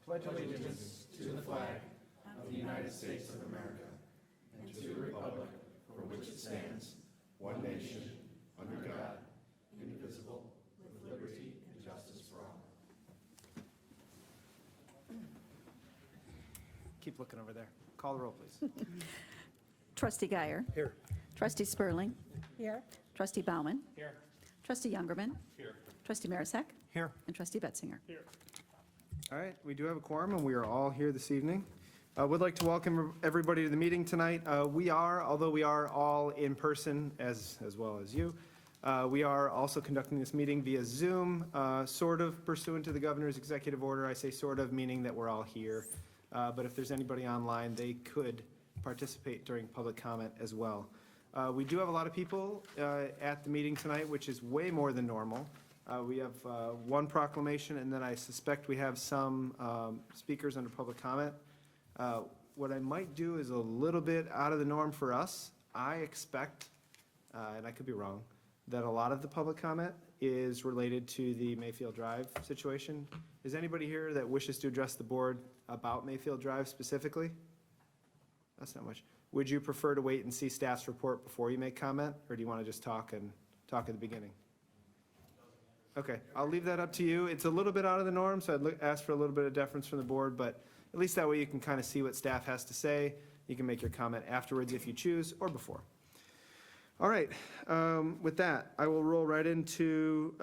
pledge allegiance to the flag of the United States of America and to the republic for which it stands, one nation, under God, indivisible, with liberty and justice for all. Keep looking over there. Call the roll, please. Trustee Guyer. Here. Trustee Spurling. Here. Trustee Bauman. Here. Trustee Youngerman. Here. Trustee Marisak. Here. And Trustee Betzinger. Here. All right, we do have a quorum, and we are all here this evening. Would like to welcome everybody to the meeting tonight. Although we are all in person as well as you, we are also conducting this meeting via Zoom, sort of pursuant to the governor's executive order. I say sort of, meaning that we're all here. But if there's anybody online, they could participate during public comment as well. We do have a lot of people at the meeting tonight, which is way more than normal. We have one proclamation, and then I suspect we have some speakers under public comment. What I might do is a little bit out of the norm for us. I expect, and I could be wrong, that a lot of the public comment is related to the Mayfield Drive situation. Is anybody here that wishes to address the board about Mayfield Drive specifically? That's not much. Would you prefer to wait and see staff's report before you make comment, or do you want to just talk at the beginning? Okay, I'll leave that up to you. It's a little bit out of the norm, so I'd ask for a little bit of deference from the board, but at least that way you can kind of see what staff has to say. You can make your comment afterwards if you choose, or before. All right, with that, I will roll right into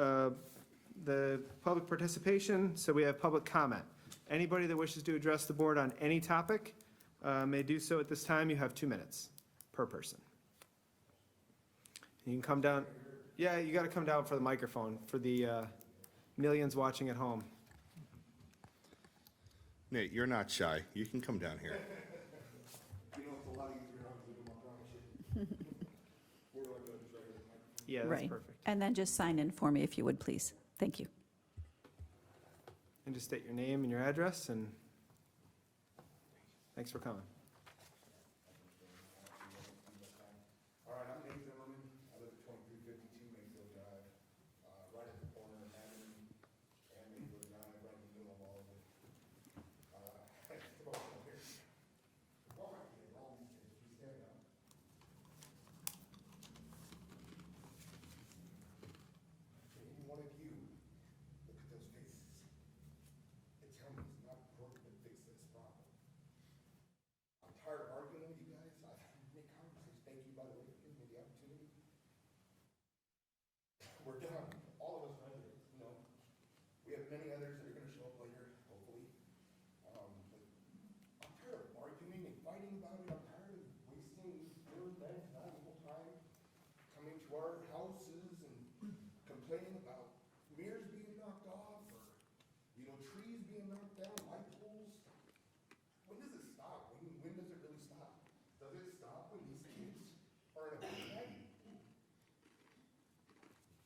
the public participation. So we have public comment. Anybody that wishes to address the board on any topic may do so at this time. You have 2 minutes per person. You can come down. Yeah, you got to come down for the microphone for the millions watching at home. Nate, you're not shy. You can come down here. You know, it's a lot easier on Zoom, I promise you. Where do I go? Just right here, the microphone? Yeah, that's Right. perfect. And then just sign in for me if you would, please. Thank you. And just state your name and your address, and thanks for coming. All right, I'm Nate Zimmerman. I live at 2352 Mayfield Drive, right at the corner of Hammond and Mayfield Drive, right in the middle of all of it. Come on up here. All right, here, all these kids, please stand up. Can any one of you look at those faces and tell me it's not important to fix this problem? I'm tired of arguing with you guys. I've had many conversations. Thank you, by the way, for giving me the opportunity. We're done. All of us residents, you know. We have many others that are gonna show up later, hopefully. But I'm tired of arguing and fighting about it. I'm tired of wasting your valuable time coming to our houses and complaining about mirrors being knocked off or, you know, trees being knocked down, light poles. When does it stop? When does it really stop? Does it stop when these kids are in a bad?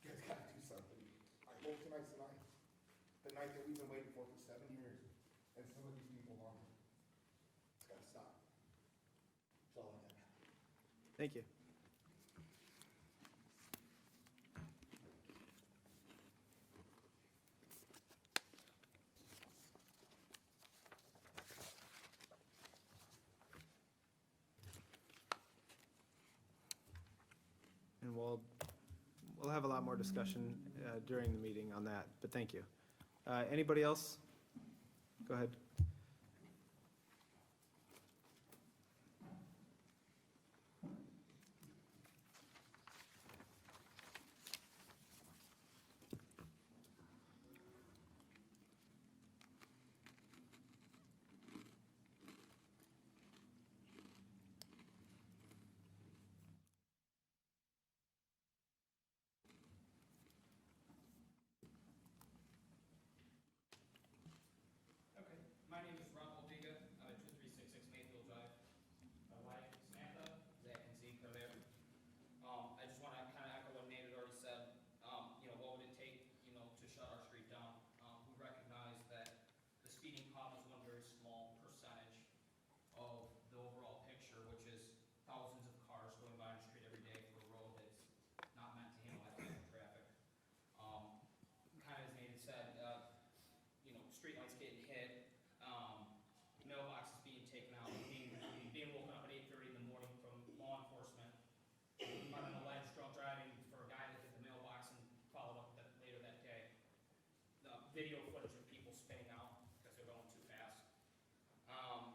You guys gotta do something. I hope tonight's the night. The night that we've been waiting for 7 years, and some of these people longer. It's gotta stop. That's all I have. Thank you. And we'll have a lot more discussion during the meeting on that, but thank you. Anybody else? Go ahead. My video footage of people spinning out because they're going too fast. I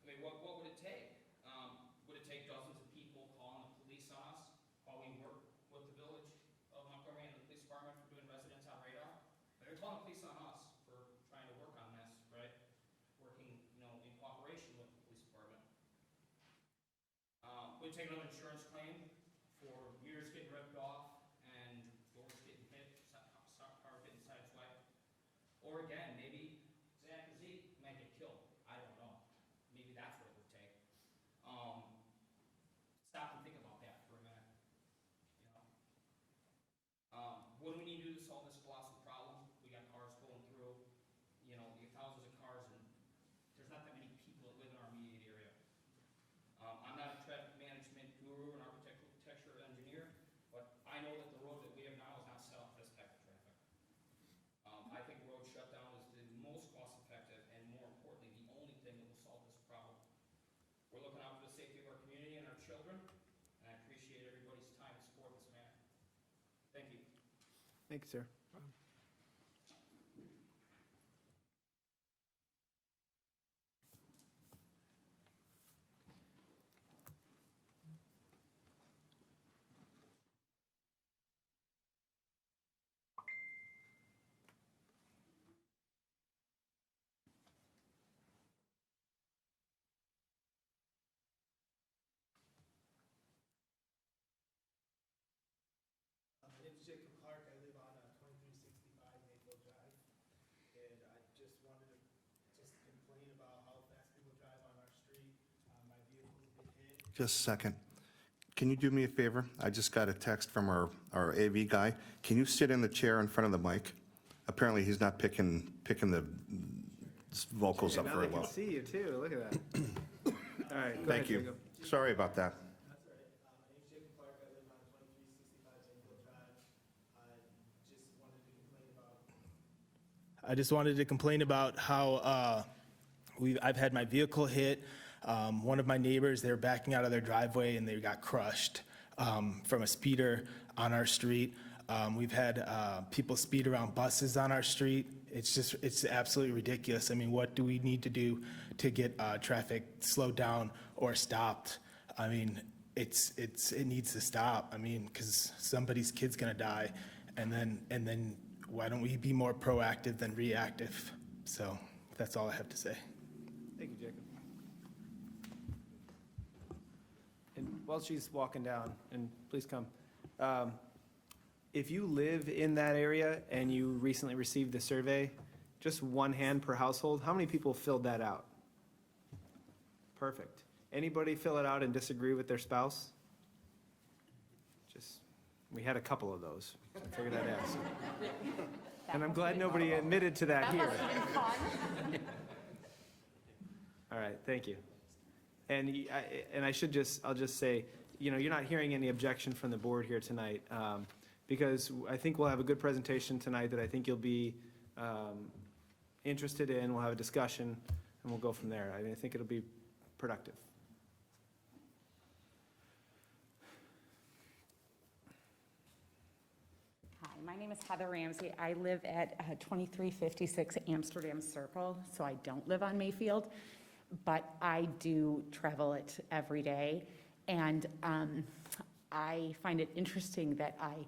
mean, what would it take? Would it take dozens of people calling the police on us while we work with the village of Montgomery and the police department for doing residents on radar? They're calling the police on us for trying to work on this, right? Working, in cooperation with the police department. Would it take another insurance claim for mirrors getting ripped off and doors getting hit, cars getting sideswiped? Or again, maybe Zach or Zeke might get killed. I don't know. Maybe that's what it would take. Stop and think about that for a minute. What do we need to do to solve this colossal problem? We got cars going through, we get thousands of cars, and there's not that many people that live in our immediate area. I'm not a traffic management guru, an architecture engineer, but I know that the road that we have now is not set up for this type of traffic. I think road shutdown is the most cost-effective and, more importantly, the only thing that will solve this problem. We're looking out for the safety of our community and our children, and I appreciate everybody's time and support in this matter. Thank you. Thank you, sir. My name is Jacob Clark. I live on 2365 Mayfield Drive. And I just wanted to complain about how fast people drive on our street. My vehicle's been hit. Just a second. Can you do me a favor? I just got a text from our AV guy. Can you sit in the chair in front of the mic? Apparently, he's not picking the vocals up Now very they well. can see you too, look at that. All right, go Thank ahead, you. Jacob. Sorry about that. That's all right. My name's Jacob Clark. I live on 2365 Mayfield Drive. I just wanted to complain about how I've had my vehicle hit. One of my neighbors, they were backing out of their driveway and they got crushed from a speeder on our street. We've had people speed around buses on our street. It's absolutely ridiculous. I mean, what do we need to do to get traffic slowed down or stopped? I mean, it needs to stop. I mean, because somebody's kid's gonna die, and then why don't we be more proactive than reactive? So that's all I have to say. Thank you, Jacob. And while she's walking down, and please come, if you live in that area and you recently received the survey, just one hand per household, how many people filled that out? Perfect. Anybody fill it out and disagree with their spouse? We had a couple of those. I figured I'd ask. And I'm glad nobody admitted to that here. All right, thank you. And I'll just say, you're not hearing any objection from the board here tonight, because I think we'll have a good presentation tonight that I think you'll be interested in. We'll have a discussion, and we'll go from there. I think it'll be productive. Hi, my name is Heather Ramsey. I live at 2356 Amsterdam Circle, so I don't live on Mayfield, but I do travel it every day. And I find it interesting that I,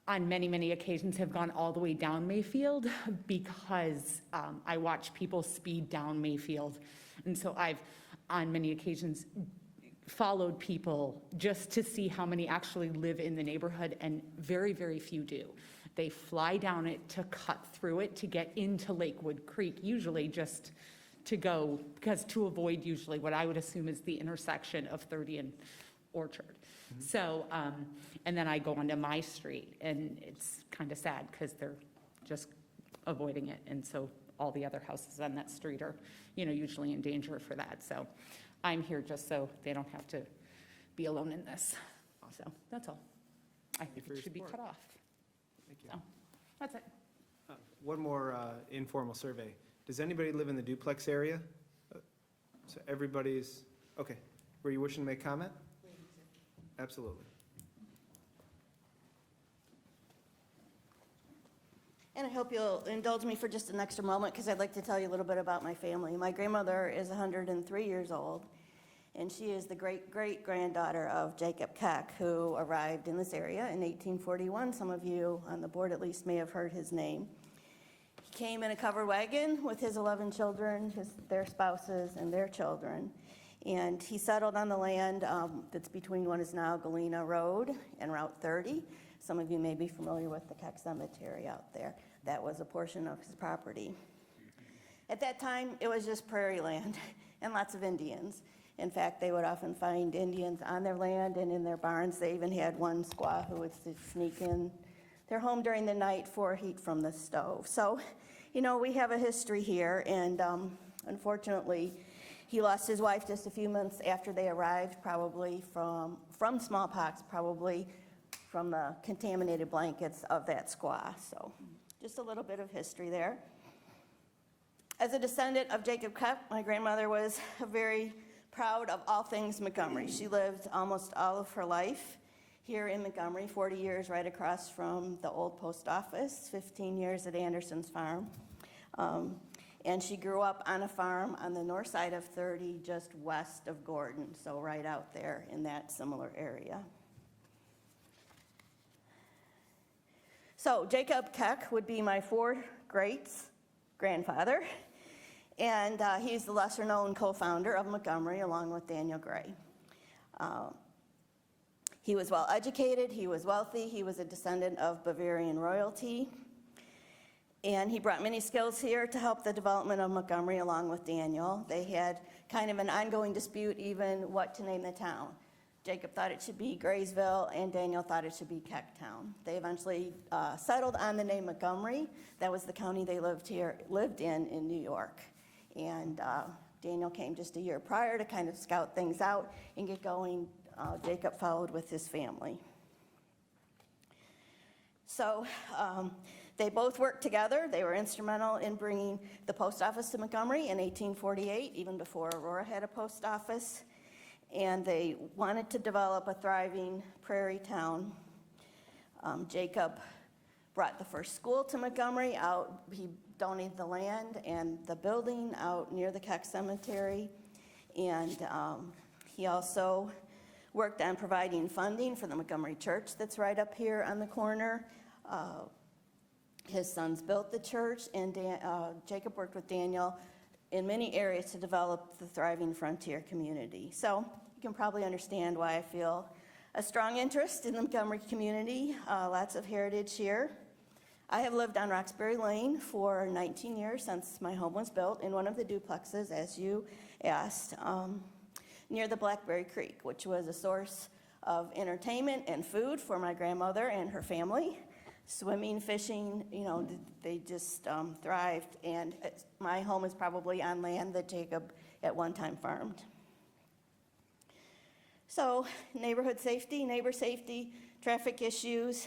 on many, many occasions, have gone all the way down Mayfield because I watch people speed down Mayfield. And so I've, on many occasions, followed people just to see how many actually live in the neighborhood, and very, very few do. They fly down it to cut through it to get into Lakewood Creek, usually just to go, because to avoid usually what I would assume is the intersection of 30 and Orchard. Mm-hmm. So, and then I go onto my street, and it's kind of sad because they're just avoiding it. And so all the other houses on that street are, usually in danger for that. So I'm here just so they don't have to be alone in this. So that's all. I think it should be cut off. Thank you. So that's it. One more informal survey. Does anybody live in the duplex area? So everybody's, okay. Were you wishing to make comment? Absolutely. And I hope you'll indulge me for just an extra moment because I'd like to tell you a little bit about my family. My grandmother is 103 years old, and she is the great-great-granddaughter of Jacob Keck, who arrived in this area in 1841. Some of you on the board at least may have heard his name. He came in a covered wagon with his 11 children, their spouses, and their children. And he settled on the land that's between what is now Galena Road and Route 30. Some of you may be familiar with the Keck Cemetery out there. That was a portion of his property. At that time, it was just prairie land and lots of Indians. In fact, they would often find Indians on their land and in their barns. They even had one squaw who would sneak in their home during the night for heat from the stove. So, you know, we have a history here, and unfortunately, he lost his wife just a few months after they arrived, probably from smallpox, probably from the contaminated blankets of that squaw. So just a little bit of history there. As a descendant of Jacob Keck, my grandmother was very proud of all things Montgomery. She lived almost all of her life here in Montgomery, 40 years right across from the old post office, 15 years at Anderson's farm. And she grew up on a farm on the north side of 30, just west of Gordon, so right out there in that similar area. So Jacob Keck would be my fourth great-grandfather, and he's the lesser-known co-founder of Montgomery along with Daniel Gray. He was well-educated, he was wealthy, he was a descendant of Bavarian royalty, and he brought many skills here to help the development of Montgomery along with Daniel. They had kind of an ongoing dispute even what to name the town. Jacob thought it should be Graysville, and Daniel thought it should be Kecktown. They eventually settled on the name Montgomery. That was the county they lived in New York. And Daniel came just a year prior to kind of scout things out and get going. Jacob followed with his family. So they both worked together. They were instrumental in bringing the post office to Montgomery in 1848, even before Aurora had a post office. And they wanted to develop a thriving prairie town. Jacob brought the first school to Montgomery out. He donated the land and the building out near the Keck Cemetery. And he also worked on providing funding for the Montgomery Church that's right up here on the corner. His sons built the church, and Jacob worked with Daniel in many areas to develop the thriving frontier community. So you can probably understand why I feel a strong interest in the Montgomery community, lots of heritage here. I have lived on Roxbury Lane for 19 years since my home was built in one of the duplexes, as you asked, near the Blackberry Creek, which was a source of entertainment and food for my grandmother and her family. Swimming, fishing, you know, they just thrived. And my home is probably on land that Jacob at one time farmed. So neighborhood safety, neighbor safety, traffic issues,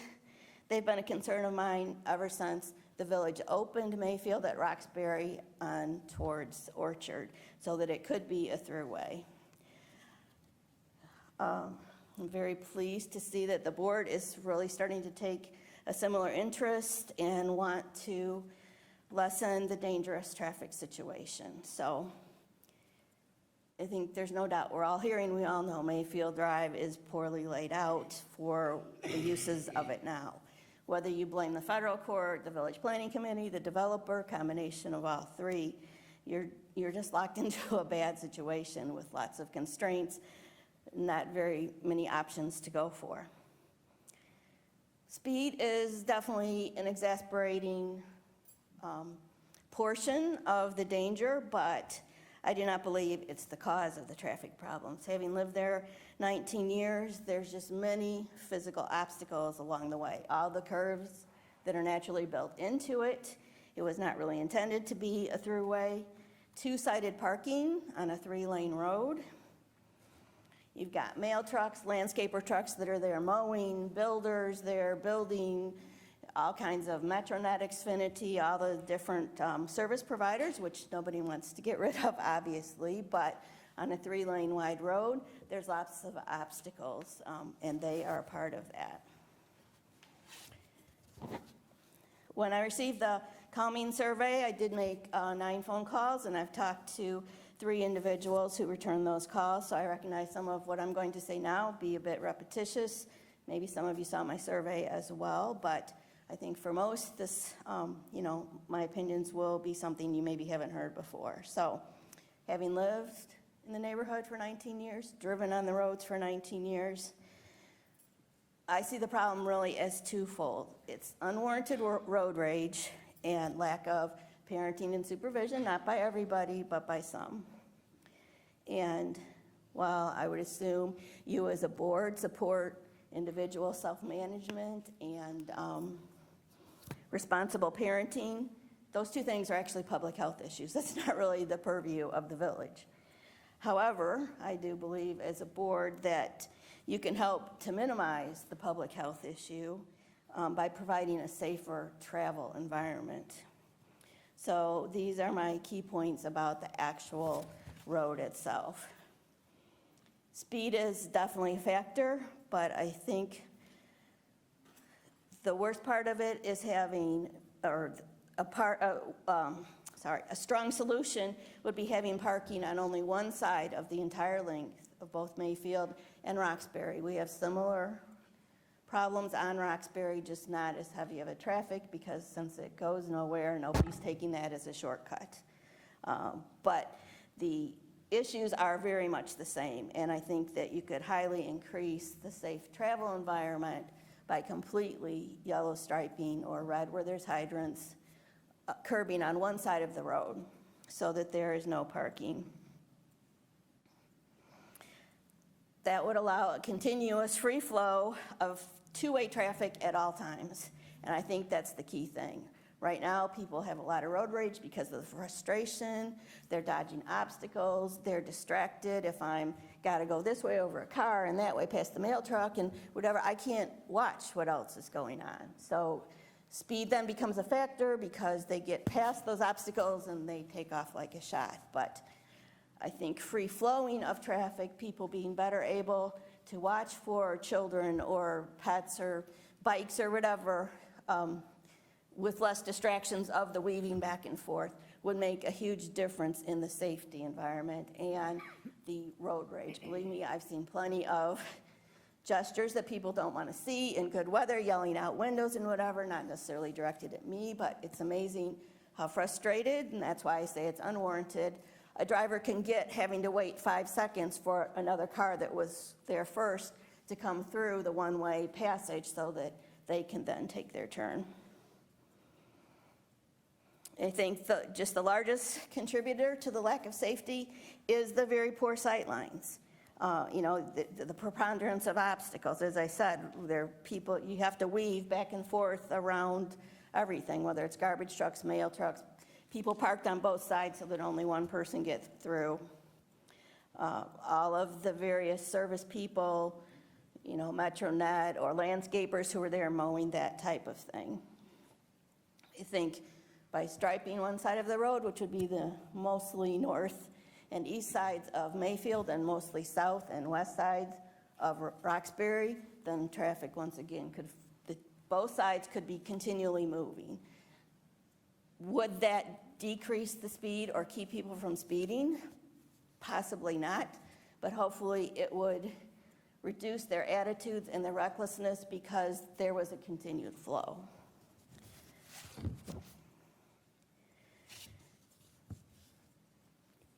they've been a concern of mine ever since the village opened Mayfield at Roxbury on towards Orchard so that it could be a throughway. I'm very pleased to see that the board is really starting to take a similar interest and want to lessen the dangerous traffic situation. So I think there's no doubt, we're all hearing, we all know Mayfield Drive is poorly laid out for the uses of it now. Whether you blame the federal court, the village planning committee, the developer, combination of all three, you're just locked into a bad situation with lots of constraints, not very many options to go for. Speed is definitely an exasperating portion of the danger, but I do not believe it's the cause of the traffic problems. Having lived there 19 years, there's just many physical obstacles along the way. All the curves that are naturally built into it. It was not really intended to be a throughway. Two-sided parking on a 3-lane road. You've got mail trucks, landscaper trucks that are there mowing, builders there building, all kinds of Metronet, Xfinity, all the different service providers, which nobody wants to get rid of, obviously, but on a 3-lane wide road, there's lots of obstacles, and they are a part of that. when I received the calming survey, I did make 9 phone calls, and I've talked to 3 individuals who returned those calls, so I recognize some of what I'm going to say now be a bit repetitious. Maybe some of you saw my survey as well, but I think for most, this, my opinions will be something you maybe haven't heard before. So, having lived in the neighborhood for 19 years, driven on the roads for 19 years, I see the problem really as twofold. It's unwarranted road rage and lack of parenting and supervision, not by everybody, but by some. And while I would assume you as a board support individual self-management and responsible parenting, those 2 things are actually public health issues. That's not really the purview of the village. However, I do believe as a board that you can help to minimize the public health issue by providing a safer travel environment. So these are my key points about the actual road itself. Speed is definitely a factor, but I think the worst part of it is having, or a strong solution would be having parking on only one side of the entire length of both Mayfield and Roxbury. We have similar problems on Roxbury, just not as heavy of a traffic, because since it goes nowhere, nobody's taking that as a shortcut. But the issues are very much the same, and I think that you could highly increase the safe travel environment by completely yellow striping or red where there's hydrants, curbing on one side of the road so that there is no parking. That would allow a continuous free flow of 2-way traffic at all times, and I think that's the key thing. Right now, people have a lot of road rage because of the frustration. They're dodging obstacles. They're distracted. If I'm got to go this way over a car and that way past the mail truck and whatever, I can't watch what else is going on. So speed then becomes a factor because they get past those obstacles and they take off like a shot. But I think free flowing of traffic, people being better able to watch for children or pets or bikes or whatever, with less distractions of the weaving back and forth, would make a huge difference in the safety environment and the road rage. Believe me, I've seen plenty of gestures that people don't want to see in good weather, yelling out windows and whatever, not necessarily directed at me, but it's amazing how frustrated, and that's why I say it's unwarranted, a driver can get having to wait 5 seconds for another car that was there first to come through the one-way passage so that they can then take their turn. I think just the largest contributor to the lack of safety is the very poor sight lines. The preponderance of obstacles. As I said, there are people, you have to weave back and forth around everything, whether it's garbage trucks, mail trucks, people parked on both sides so that only one person gets through. All of the various service people, MetroNet or landscapers who are there mowing, that type of thing. I think by striping one side of the road, which would be the mostly north and east sides of Mayfield and mostly south and west sides of Roxbury, then traffic once again both sides could be continually moving. Would that decrease the speed or keep people from speeding? Possibly not, but hopefully it would reduce their attitudes and their recklessness because there was a continued flow.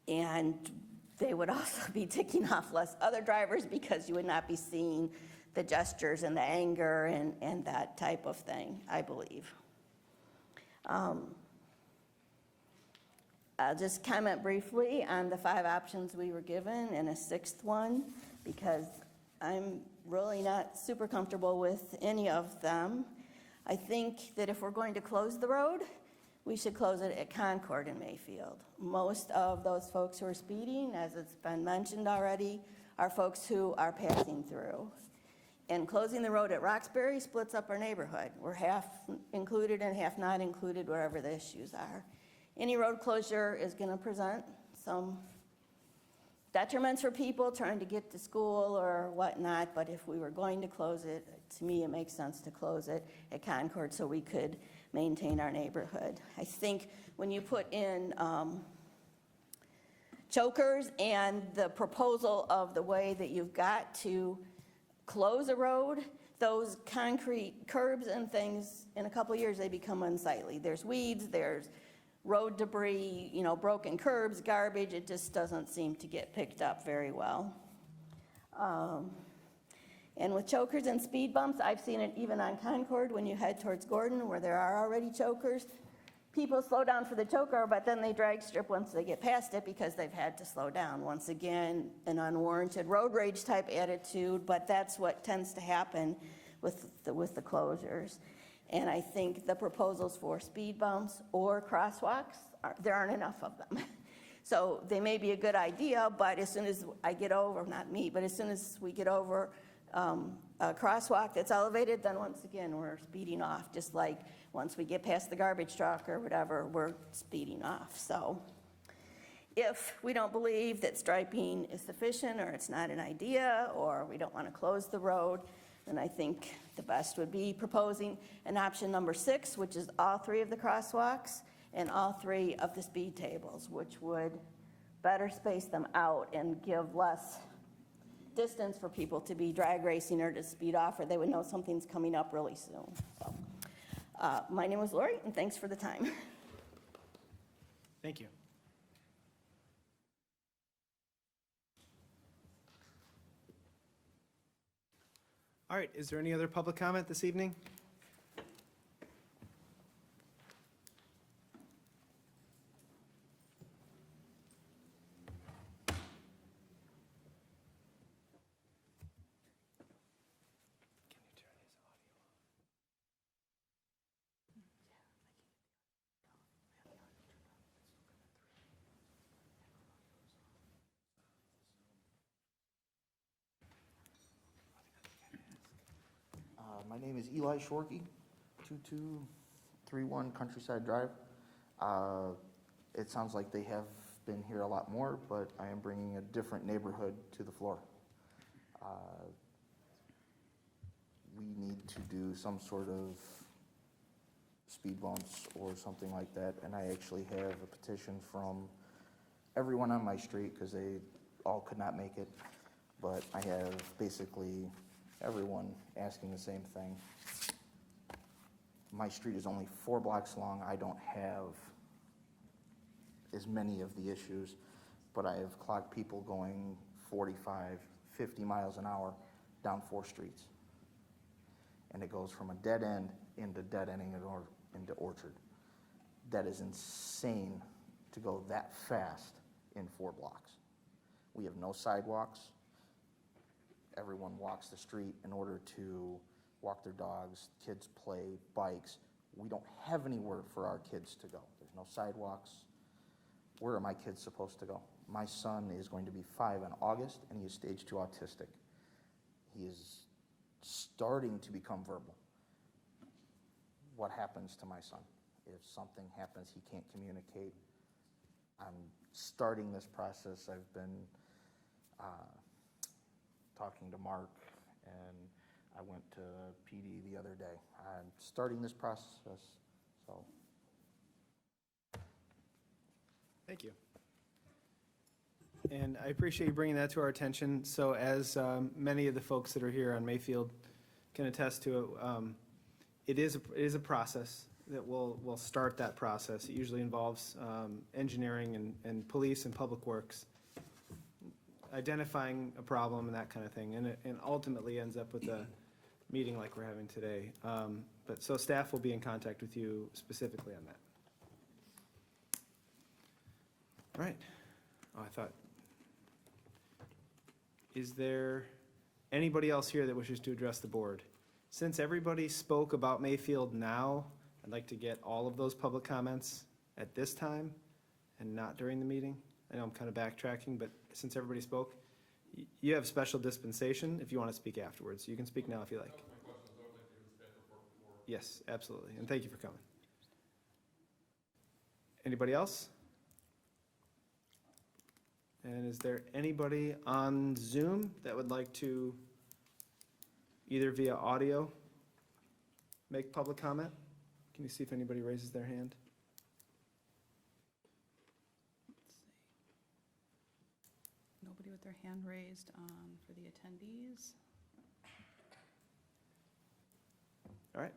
And they would also be ticking off less other drivers because you would not be seeing the gestures and the anger and that type of thing, I believe. I'll just comment briefly on the 5 options we were given and a 6th one, because I'm really not super comfortable with any of them. I think that if we're going to close the road, we should close it at Concord in Mayfield. Most of those folks who are speeding, as it's been mentioned already, are folks who are passing through. And closing the road at Roxbury splits up our neighborhood. We're half included and half not included, wherever the issues are. Any road closure is going to present some detriments for people trying to get to school or whatnot, but if we were going to close it, to me it makes sense to close it at Concord so we could maintain our neighborhood. I think when you put in chokers and the proposal of the way that you've got to close a road, those concrete curbs and things, in a couple of years, they become unsightly. There's weeds, there's road debris, you know, broken curbs, garbage. It just doesn't seem to get picked up very well. And with chokers and speed bumps, I've seen it even on Concord when you head towards Gordon, where there are already chokers. People slow down for the choker, but then they drag strip once they get past it because they've had to slow down. Once again, an unwarranted road rage type attitude, but that's what tends to happen with the closures. And I think the proposals for speed bumps or crosswalks, there aren't enough of them. So they may be a good idea, but as soon as I get over, not me, but as soon as we get over a crosswalk that's elevated, then once again, we're speeding off, just like once we get past the garbage truck or whatever, we're speeding off. So if we don't believe that striping is sufficient, or it's not an idea, or we don't want to close the road, then I think the best would be proposing an option number 6, which is all 3 of the crosswalks and all 3 of the speed tables, which would better space them out and give less distance for people to be drag racing or to speed off, or they would know something's coming up really soon. So, my name is Lori, and thanks for the time. Thank you. All right, is there any other public comment this evening? My name is Eli Shorkey, 2231 Countryside Drive. It sounds like they have been here a lot more, but I am bringing a different neighborhood to the floor. We need to do some sort of speed bumps or something like that, and I actually have a petition from everyone on my street, because they all could not make it, but I have basically everyone asking the same thing. My street is only 4 blocks long. I don't have as many of the issues, but I have clocked people going 45, 50 miles an hour down 4 streets. And it goes from a dead end into dead ending into Orchard. That is insane to go that fast in 4 blocks. We have no sidewalks. Everyone walks the street in order to walk their dogs, kids play, bikes. We don't have anywhere for our kids to go. There's no sidewalks. Where are my kids supposed to go? My son is going to be 5 in August, and he is stage 2 autistic. He is starting to become verbal. What happens to my son? If something happens, he can't communicate. I'm starting this process. I've been talking to Mark, and I went to PD the other day. I'm starting this process, so. Thank you. And I appreciate you bringing that to our attention. So as many of the folks that are here on Mayfield can attest to it, it is a process that will start that process. It usually involves engineering and police and public works, identifying a problem and that kind of thing, and it ultimately ends up with a meeting like we're having today. But so staff will be in contact with you specifically on that. All right. Oh, I thought, is there anybody else here that wishes to address the board? Since everybody spoke about Mayfield now, I'd like to get all of those public comments at this time and not during the meeting. I know I'm kind of backtracking, but since everybody spoke, you have special dispensation if you want to speak afterwards. You can speak now if you like. Yes, absolutely, and thank you for coming. Anybody else? And is there anybody on Zoom that would like to, either via audio, make public comment? Can you see if anybody raises their hand? Nobody with their hand raised for the attendees. All right.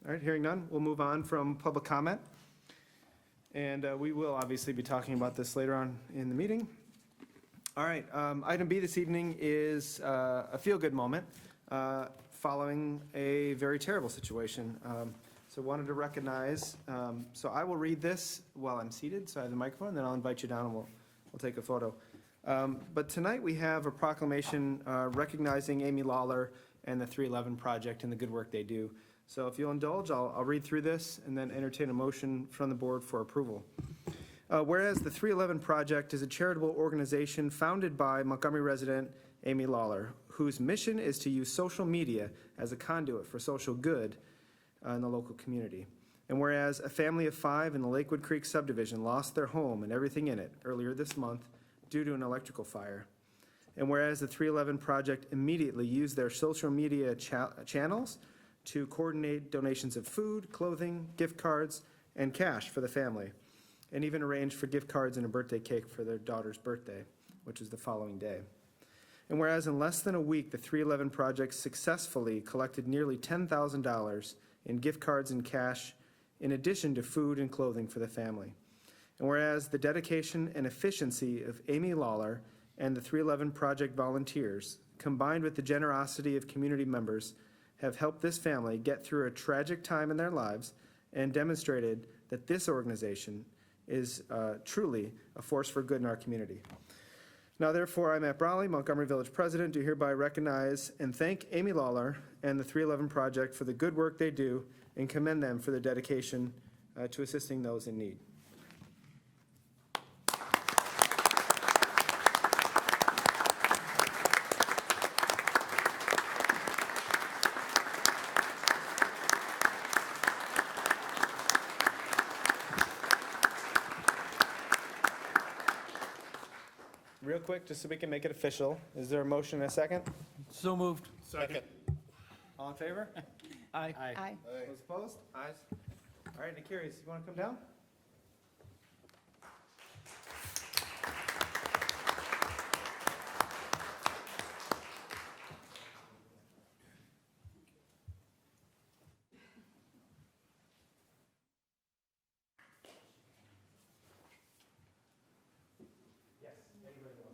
All right, hearing none, we'll move on from public comment. And we will obviously be talking about this later on in the meeting. All right, item B this evening is a feel-good moment following a very terrible situation. So wanted to recognize, so I will read this while I'm seated, so I have the microphone, then I'll invite you down and we'll take a photo. But tonight we have a proclamation recognizing Amy Lawler and the 311 Project and the good work they do. So if you'll indulge, I'll read through this and then entertain a motion from the board for approval. Whereas the 311 Project is a charitable organization founded by Montgomery resident Amy Lawler, whose mission is to use social media as a conduit for social good in the local community. And whereas a family of 5 in the Lakewood Creek subdivision lost their home and everything in it earlier this month due to an electrical fire. And whereas the 311 Project immediately used their social media channels to coordinate donations of food, clothing, gift cards, and cash for the family, and even arranged for gift cards and a birthday cake for their daughter's birthday, which is the following day. And whereas in less than a week, the 311 Project successfully collected nearly $10,000 in gift cards and cash, in addition to food and clothing for the family. And whereas the dedication and efficiency of Amy Lawler and the 311 Project volunteers, combined with the generosity of community members, have helped this family get through a tragic time in their lives and demonstrated that this organization is truly a force for good in our community. Now therefore, I, Matt Brawley, Montgomery Village President, do hereby recognize and thank Amy Lawler and the 311 Project for the good work they do and commend them for their dedication to assisting those in need. Real quick, just so we can make it official, is there a motion and a second? So moved. Second. All in favor? Aye. Aye. Those opposed? Ayes. All right, Nikiris, you want to come down? Yes, anybody else?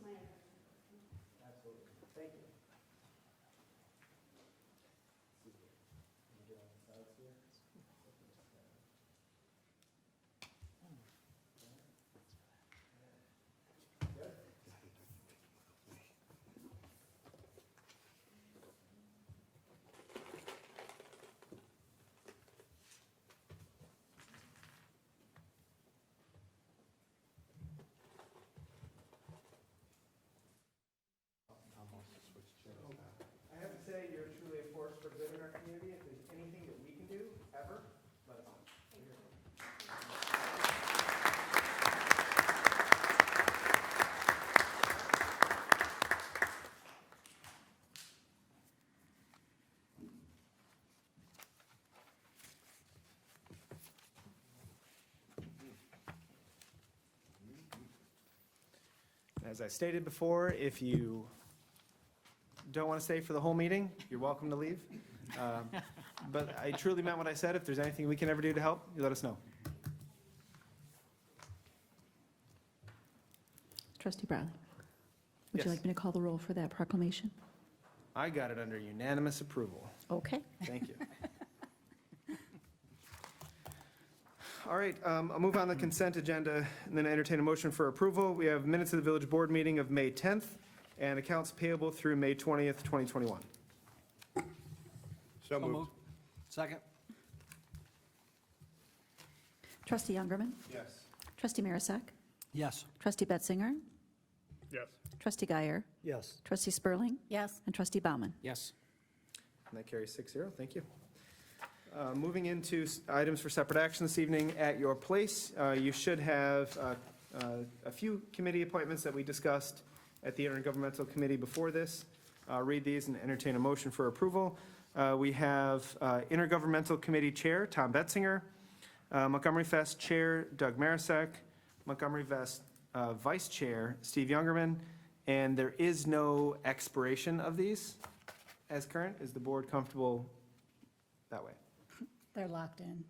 Absolutely. Thank you. I have to say, you're truly a force for good in our community. If there's anything that we can do, ever, let us know. As I stated before, if you don't want to stay for the whole meeting, you're welcome to leave. But I truly meant what I said. If there's anything we can ever do to help, you let us know. Trustee Brawley, would Yes. you like me to call the roll for that proclamation? I got it under unanimous approval. Okay. Thank you. All right, I'll move on to the consent agenda and then entertain a motion for approval. We have minutes of the village board meeting of May 10th and accounts payable through May 20th, 2021. So moved. Second. Trustee Youngerman. Yes. Trustee Marisak. Yes. Trustee Betzinger. Yes. Trustee Guyer. Yes. Trustee Spurling. Yes. And Trustee Bauman. Yes. And that carries 6-0. Thank you. Moving into items for separate action this evening, at your place, you should have a few committee appointments that we discussed at the Intergovernmental Committee before this. Read these and entertain a motion for approval. We have Intergovernmental Committee Chair, Tom Betzinger, Montgomery Fest Chair, Doug Marasek, Montgomery Fest Vice Chair, Steve Youngerman, and there is no expiration of these as current. Is the board comfortable that way? They're locked in.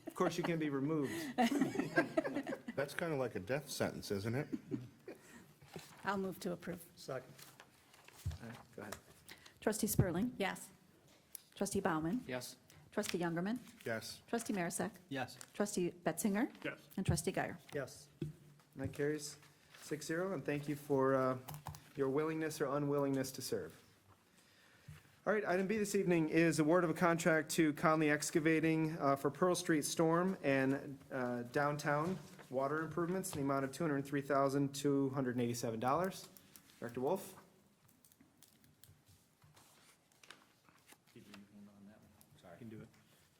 Of course, you can be removed. That's kind of like a death sentence, isn't it? I'll move to approve. Second. All right, go ahead. Trustee Spurling. Yes. Trustee Bauman. Yes. Trustee Youngerman. Yes. Trustee Marisak. Yes. Trustee Betzinger. Yes. And Trustee Guyer. Yes. And that carries 6-0, and thank you for your willingness or unwillingness to serve. All right, item B this evening is award of a contract to Conley Excavating for Pearl Street Storm and downtown water improvements in the amount of $203,287. Director Wolf?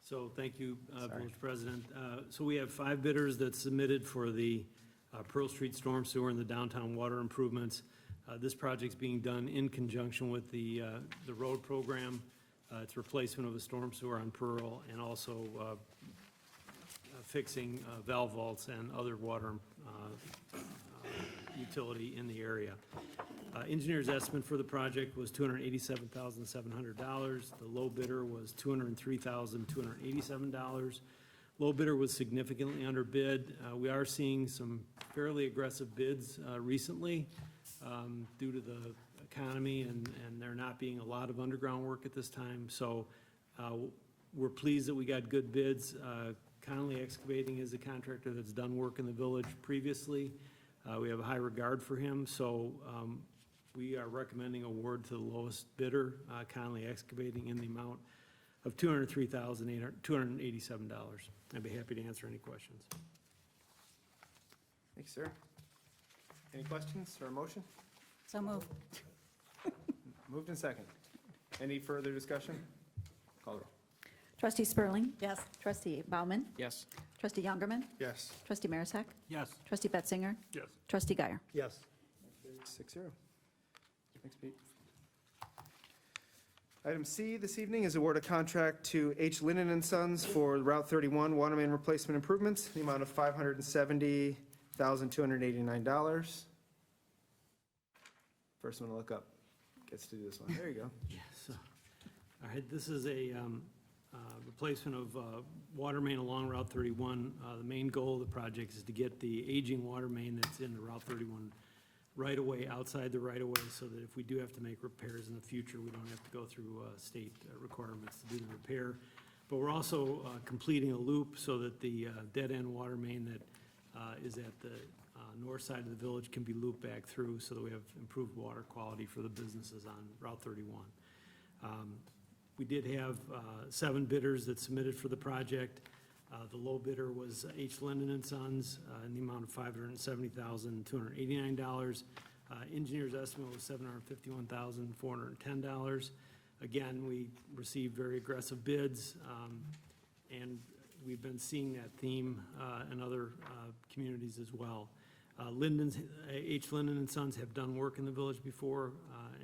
So thank you, Sorry. Village President. So we have 5 bidders that submitted for the Pearl Street Storm Sewer and the downtown water improvements. This project's being done in conjunction with the road program. It's replacement of a storm sewer on Pearl and also fixing valve vaults and other water utility in the area. Engineer's estimate for the project was $287,700. The low bidder was $203,287. Low bidder was significantly underbid. We are seeing some fairly aggressive bids recently due to the economy and there not being a lot of underground work at this time. So we're pleased that we got good bids. Conley Excavating is a contractor that's done work in the village previously. We have a high regard for him, so we are recommending award to the lowest bidder, Conley Excavating, in the amount of $203,287. I'd be happy to answer any questions. Thank you, sir. Any questions or a motion? So moved. Moved and second. Any further discussion? Call the roll. Trustee Spurling. Yes. Trustee Bauman. Yes. Trustee Youngerman. Yes. Trustee Marisak. Yes. Trustee Betzinger. Yes. Trustee Guyer. Yes. 6-0. Thanks, Pete. Item C this evening is award a contract to H. Linden and Sons for Route 31 water main replacement improvements, in the amount of $570,289. First one to look up gets to do this one. There you go. Yes. All right, this is a replacement of water main along Route 31. The main goal of the project is to get the aging water main that's in the Route 31 right-of-way, outside the right-of-way, so that if we do have to make repairs in the future, we don't have to go through state requirements to do the repair. But we're also completing a loop so that the dead-end water main that is at the north side of the village can be looped back through so that we have improved water quality for the businesses on Route 31. We did have 7 bidders that submitted for the project. The low bidder was H. Linden and Sons in the amount of $570,289. Engineer's estimate was $751,410. Again, we received very aggressive bids, and we've been seeing that theme in other communities as well. H. Linden and Sons have done work in the village before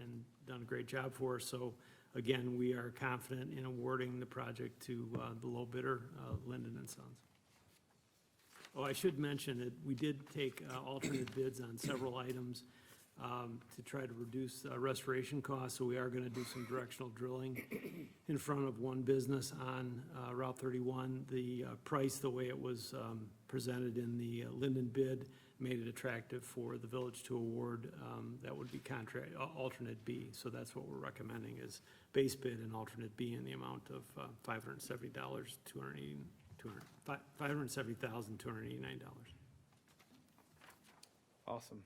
and done a great job for us. So again, we are confident in awarding the project to the low bidder, Linden and Sons. Oh, I should mention that we did take alternate bids on several items to try to reduce restoration costs. So we are going to do some directional drilling in front of one business on Route 31. The price, the way it was presented in the Linden bid, made it attractive for the village to award. That would be contract alternate B. So that's what we're recommending is base bid and alternate B in the amount of $570,289. Awesome.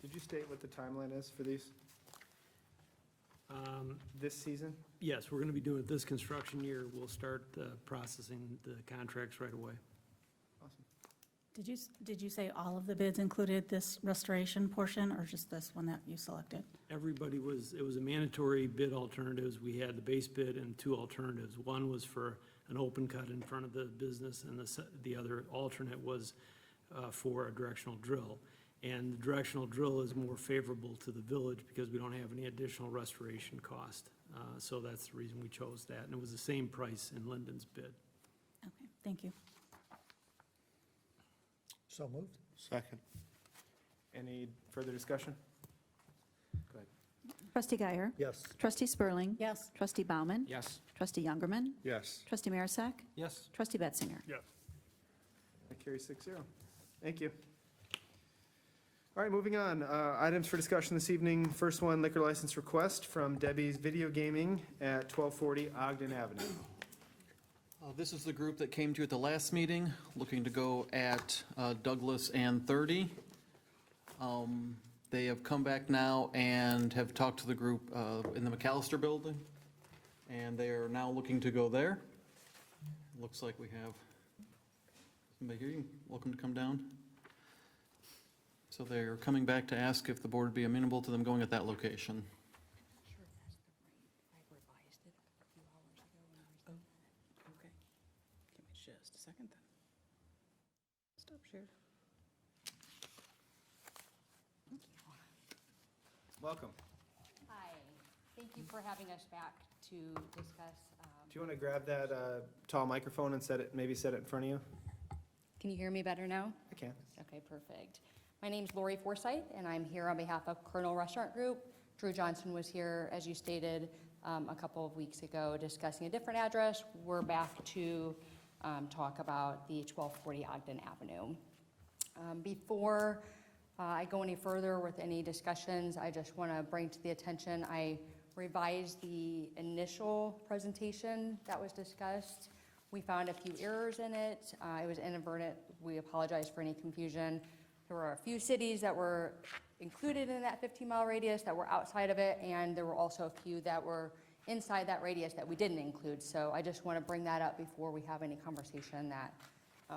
Did you state what the timeline is for these this season? Yes, we're going to be doing it this construction year. We'll start processing the contracts right away. Awesome. Did you say all of the bids included this restoration portion, or just this one that you selected? It was a mandatory bid alternatives. We had the base bid and 2 alternatives. One was for an open cut in front of the business, and the other alternate was for a directional drill. And the directional drill is more favorable to the village because we don't have any additional restoration cost So that's the reason we chose that. And it was the same price in Linden's bid. Okay, thank you. So moved. Second. Any further discussion? Go ahead. Trustee Guyer. Yes. Trustee Spurling. Yes. Trustee Bauman. Yes. Trustee Youngerman. Yes. Trustee Marisak. Yes. Trustee Betzinger. That carries 6-0. Thank you. All right, moving on. Items for discussion this evening. First one, liquor license request from Debbie's Video Gaming at 1240 Ogden Avenue. This is the group that came to you at the last meeting, looking to go at Douglas and 30. They have come back now and have talked to the group in the McAllister building, and they are now looking to go there. Looks like we have somebody here. You're welcome to come down. So they're coming back to ask if the board would be amenable to them going at that location. Okay. Give me just a second then. Stop share. Welcome. Hi, thank you for having us back to discuss. Do you want to grab that tall microphone and maybe set it in front of you? Can you hear me better now? I can. Okay, perfect. My name's Lori Forsythe, and I'm here on behalf of Colonel Restaurant Group. Drew Johnson was here, as you stated, a couple of weeks ago, discussing a different address. We're back to talk about the 1240 Ogden Avenue. Before I go any further with any discussions, I just want to bring to the attention, I revised the initial presentation that was discussed. We found a few errors in it. It was inadvertent. We apologize for any confusion. There were a few cities that were included in that 15-mile radius that were outside of it, and there were also a few that were inside that radius that we didn't include. So I just want to bring that up before we have any conversation that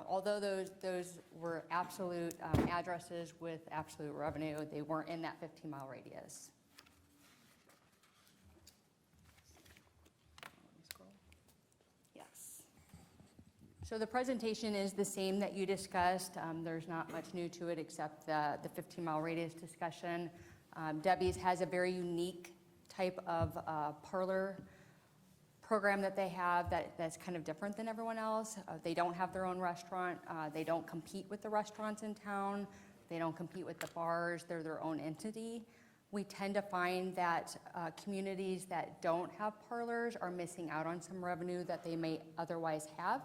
although those were absolute addresses with absolute revenue, they weren't in that 15-mile radius. Yes. So the presentation is the same that you discussed. There's not much new to it except the 15-mile radius discussion. Debbie's has a very unique type of parlor program that they have that's kind of different than everyone else. They don't have their own restaurant. They don't compete with the restaurants in town. They don't compete with the bars. They're their own entity. We tend to find that communities that don't have parlors are missing out on some revenue that they may otherwise have.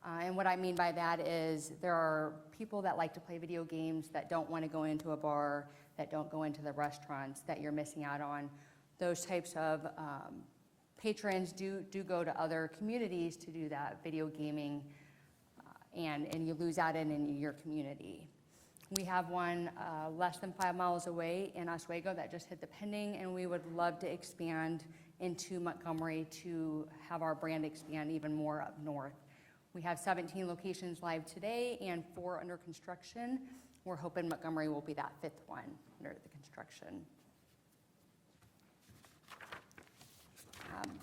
And what I mean by that is there are people that like to play video games that don't want to go into a bar, that don't go into the restaurants, that you're missing out on. Those types of patrons do go to other communities to do that video gaming, and you lose out in your community. We have one less than 5 miles away in Oswego that just hit the pending, and we would love to expand into Montgomery to have our brand expand even more up north. We have 17 locations live today and 4 under construction. We're hoping Montgomery will be that 5th one under the construction.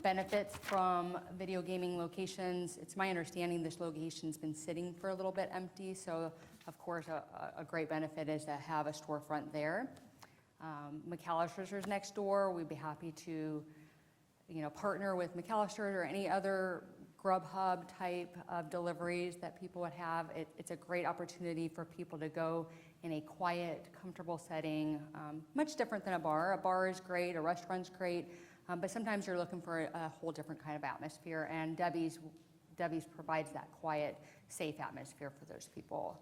Benefits from video gaming locations. It's my understanding this location's been sitting for a little bit empty, so of course a great benefit is to have a storefront there. McAllister's is next door. We'd be happy to, partner with McAllister's or any other Grubhub type of deliveries that people would have. It's a great opportunity for people to go in a quiet, comfortable setting, much different than a bar. A bar is great, a restaurant's great, but sometimes you're looking for a whole different kind of atmosphere, and Debbie's provides that quiet, safe atmosphere for those people.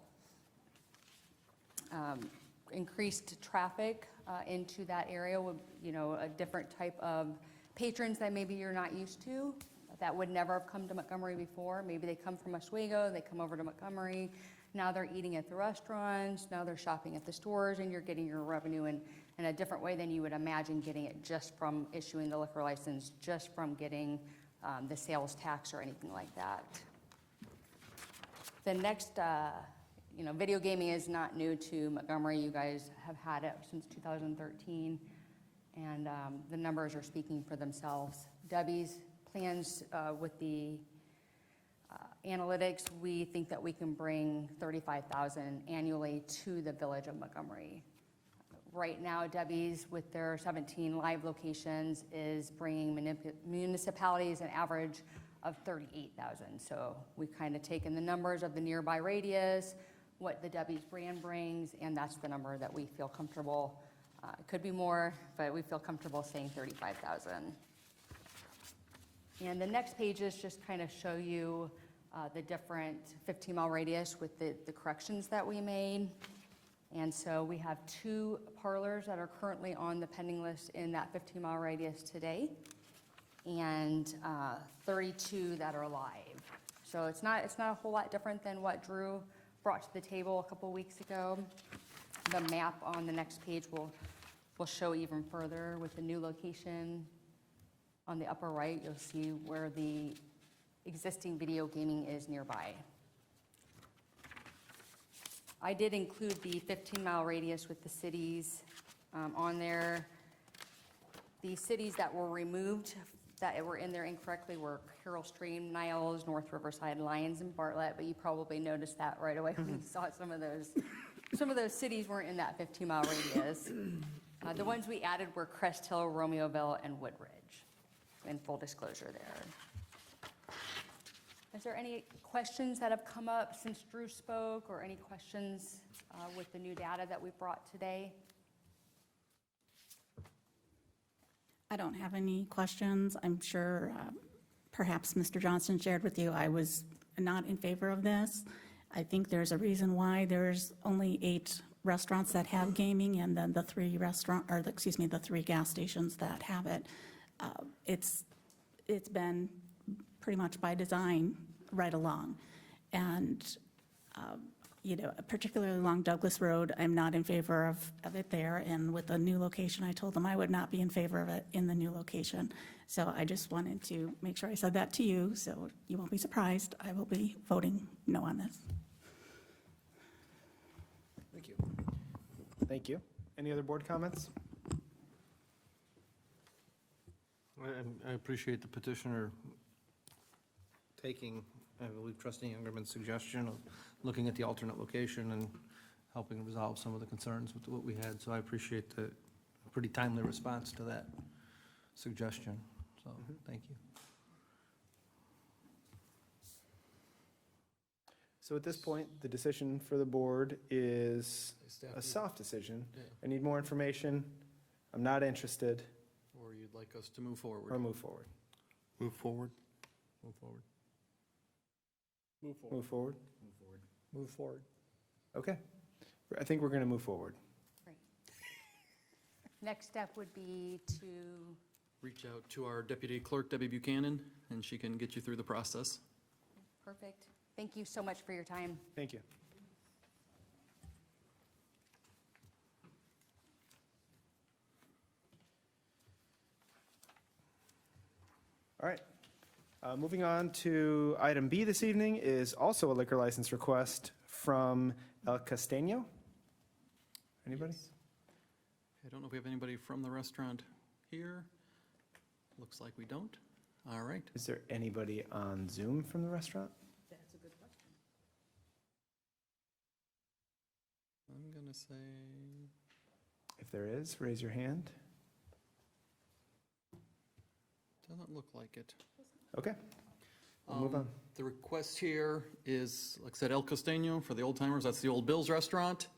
Increased traffic into that area with, a different type of patrons that maybe you're not used to, that would never have come to Montgomery before. Maybe they come from Oswego, they come over to Montgomery, now they're eating at the restaurants, now they're shopping at the stores, and you're getting your revenue in a different way than you would imagine getting it just from issuing the liquor license, just from getting the sales tax or anything like that. The next, video gaming is not new to Montgomery. You guys have had it since 2013, and the numbers are speaking for themselves. Debbie's plans with the analytics, we think that we can bring 35,000 annually to the village of Montgomery. Right now, Debbie's, with their 17 live locations, is bringing municipalities an average of 38,000. So we've kind of taken the numbers of the nearby radius, what the Debbie's brand brings, and that's the number that we feel comfortable. It could be more, but we feel comfortable saying 35,000. And the next pages just kind of show you the different 15-mile radius with the corrections that we made. And so we have 2 parlors that are currently on the pending list in that 15-mile radius today, and 32 that are live. So it's not a whole lot different than what Drew brought to the table a couple weeks ago. The map on the next page will show even further with the new location. On the upper right, you'll see where the existing video gaming is nearby. I did include the 15-mile radius with the cities on there. The cities that were removed, that were in there incorrectly, were Carroll Stream, Niles, North Riverside, Lyons, and Bartlett, but you probably noticed that right away when you saw some of those. Some of those cities weren't in that 15-mile radius. The ones we added were Crest Hill, Romeoville, and Woodridge, in full disclosure there. Is there any questions that have come up since Drew spoke, or any questions with the new data that we brought today? I don't have any questions. I'm sure perhaps Mr. Johnson shared with you, I was not in favor of this. I think there's a reason why there's only 8 restaurants that have gaming, and then the 3 gas stations that have it. It's been pretty much by design right along. And, particularly along Douglas Road, I'm not in favor of it there. And with the new location, I told them I would not be in favor of it in the new location. So I just wanted to make sure I said that to you, so you won't be surprised. I will be voting no on this. Thank you. Thank you. Any other board comments? I appreciate the petitioner taking, I believe, trustee Youngerman's suggestion of looking at the alternate location and helping resolve some of the concerns with what we had. So I appreciate the pretty timely response to that suggestion. So, thank you. So at this point, the decision for the board is a soft decision. Yeah. I need more information. I'm not interested, Or you'd like us to move forward? or move forward. Move forward. Move forward. Move forward? Move forward. Move forward. Okay. I think we're going to move forward. Great. Next step would be to, Reach out to our deputy clerk, Debbie Buchanan, and she can get you through the process. perfect. Thank you so much for your time. Thank you. All right. Moving on to item B this evening is also a liquor license request from El Castaño. Anybody? I don't know if we have anybody from the restaurant here. Looks like we don't. All right. Is there anybody on Zoom from the restaurant? That's a good question. I'm going to say, If there is, raise your hand. doesn't look like it. Okay. We'll move on. The request here is, like I said, El Costeño for the old timers. That's the old Bill's restaurant.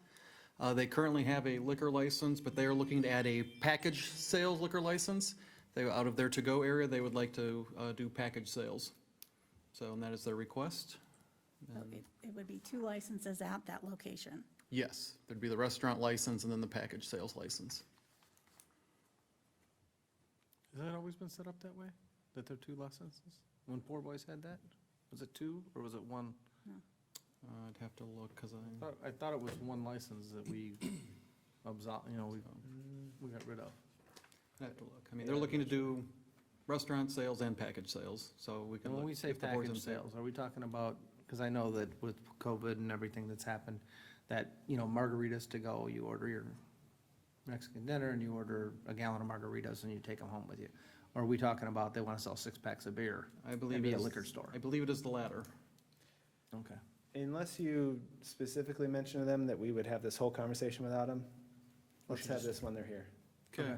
They currently have a liquor license, but they are looking to add a package sales liquor license. They, out of their to-go area, they would like to do package sales. So, and that is their request. So it would be 2 licenses at that location. Yes, there'd be the restaurant license and then the package sales license. Has that always been set up that way? That there are 2 licenses? When Poor Boys had that? Was it 2 or was it 1? I'd have to look, because I thought it was 1 license that we we got rid of. I'd have to look. I mean, they're looking to do restaurant sales and package sales, so we can And when look. we say if the board's in package favor. sales, are we talking about, because I know that with COVID and everything that's happened, that, margaritas to go, you order your Mexican dinner and you order a gallon of margaritas and you take them home with you? Or are we talking about they want to sell 6 packs of beer? I believe And be it a is- liquor store? I believe it is the latter. Okay. Unless you specifically mention to them that we would have this whole conversation without them, Let's have this when they're here. Okay,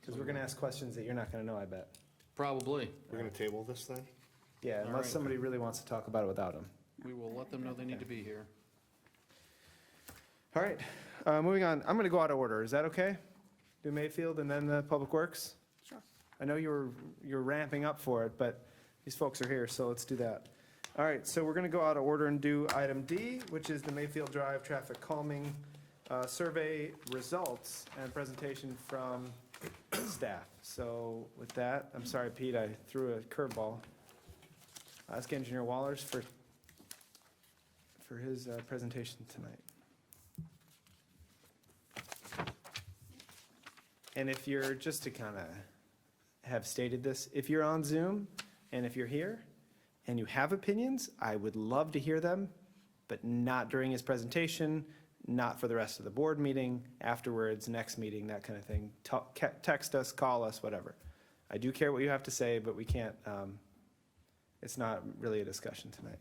Because we're going to ask questions that you're not going to know, I bet. probably. We're going to table this then? Yeah, All unless right. somebody really wants to talk about it without them. We will let them know they need to be here. All right, moving on. I'm going to go out of order. Is that okay? Do Mayfield and then the Public Works? Sure. I know you're ramping up for it, but these folks are here, so let's do that. All right, so we're going to go out of order and do item D, which is the Mayfield Drive Traffic Calming Survey results and presentation from staff. So with that, I'm sorry, Pete, I threw a curveball. Ask Engineer Wallers for his presentation tonight. And if you're, just to kind of have stated this, if you're on Zoom and if you're here and you have opinions, I would love to hear them, but not during his presentation, not for the rest of the board meeting, afterwards, next meeting, that kind of thing. Text us, call us, whatever. I do care what you have to say, but we can't, it's not really a discussion tonight.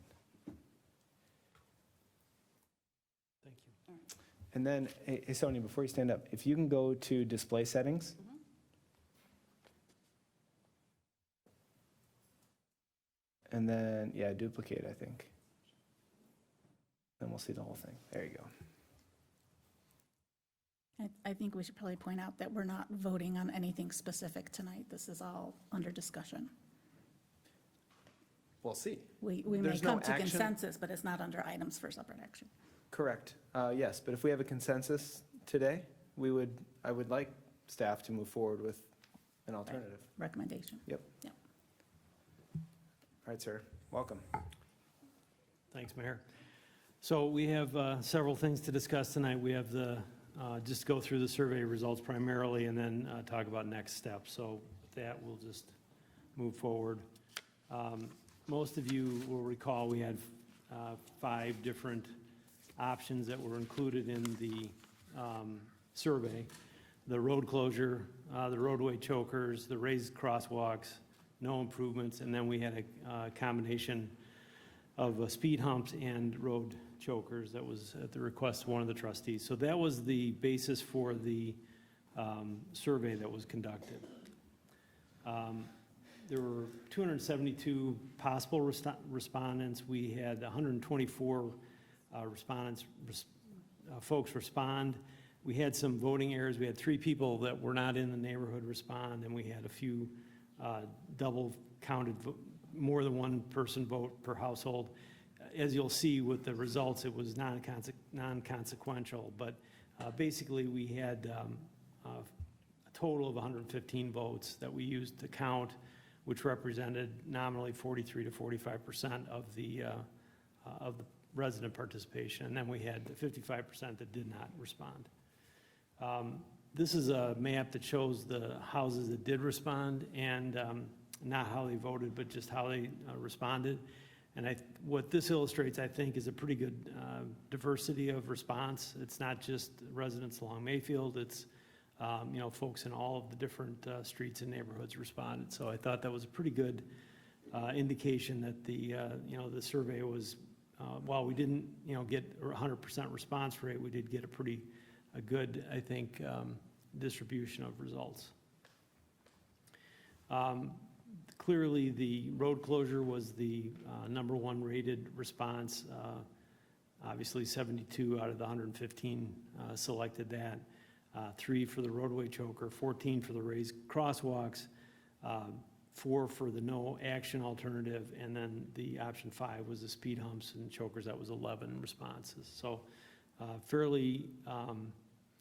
Thank you. And then, hey Sonia, before you stand up, if you can go to display settings. And then, yeah, duplicate, I think. Then we'll see the whole thing. There you go. I think we should probably point out that we're not voting on anything specific tonight. This is all under discussion. We'll see. We may There's no come to action. consensus, but it's not under items for separate action. Correct. Yes, but if we have a consensus today, I would like staff to move forward with an alternative. Recommendation. Yep. Yep. All right, sir. Welcome. Thanks, Mayor. So we have several things to discuss tonight. We have just go through the survey results primarily and then talk about next steps. So with that, we'll just move forward. Most of you will recall we had 5 different options that were included in the survey. The road closure, the roadway chokers, the raised crosswalks, no improvements, and then we had a combination of speed humps and road chokers that was at the request of one of the trustees. So that was the basis for the survey that was conducted. There were 272 possible respondents. We had 124 folks respond. We had some voting errors. We had 3 people that were not in the neighborhood respond, and we had a few double counted, more than one person vote per household. As you'll see with the results, it was non-consequential, but basically we had a total of 115 votes that we used to count, which represented nominally 43 to 45% of the resident participation, and then we had 55% that did not respond. This is a map that shows the houses that did respond and not how they voted, but just how they responded. And what this illustrates, I think, is a pretty good diversity of response. It's not just residents along Mayfield, it's folks in all of the different streets and neighborhoods responded. So I thought that was a pretty good indication that the survey was, while we didn't, get 100% response rate, we did get a good, I think, distribution of results. Clearly, the road closure was the number 1 rated response. Obviously, 72 out of the 115 selected that. 3 for the roadway choker, 14 for the raised crosswalks, 4 for the no action alternative, and then the option 5 was the speed humps and chokers. That was 11 responses. So fairly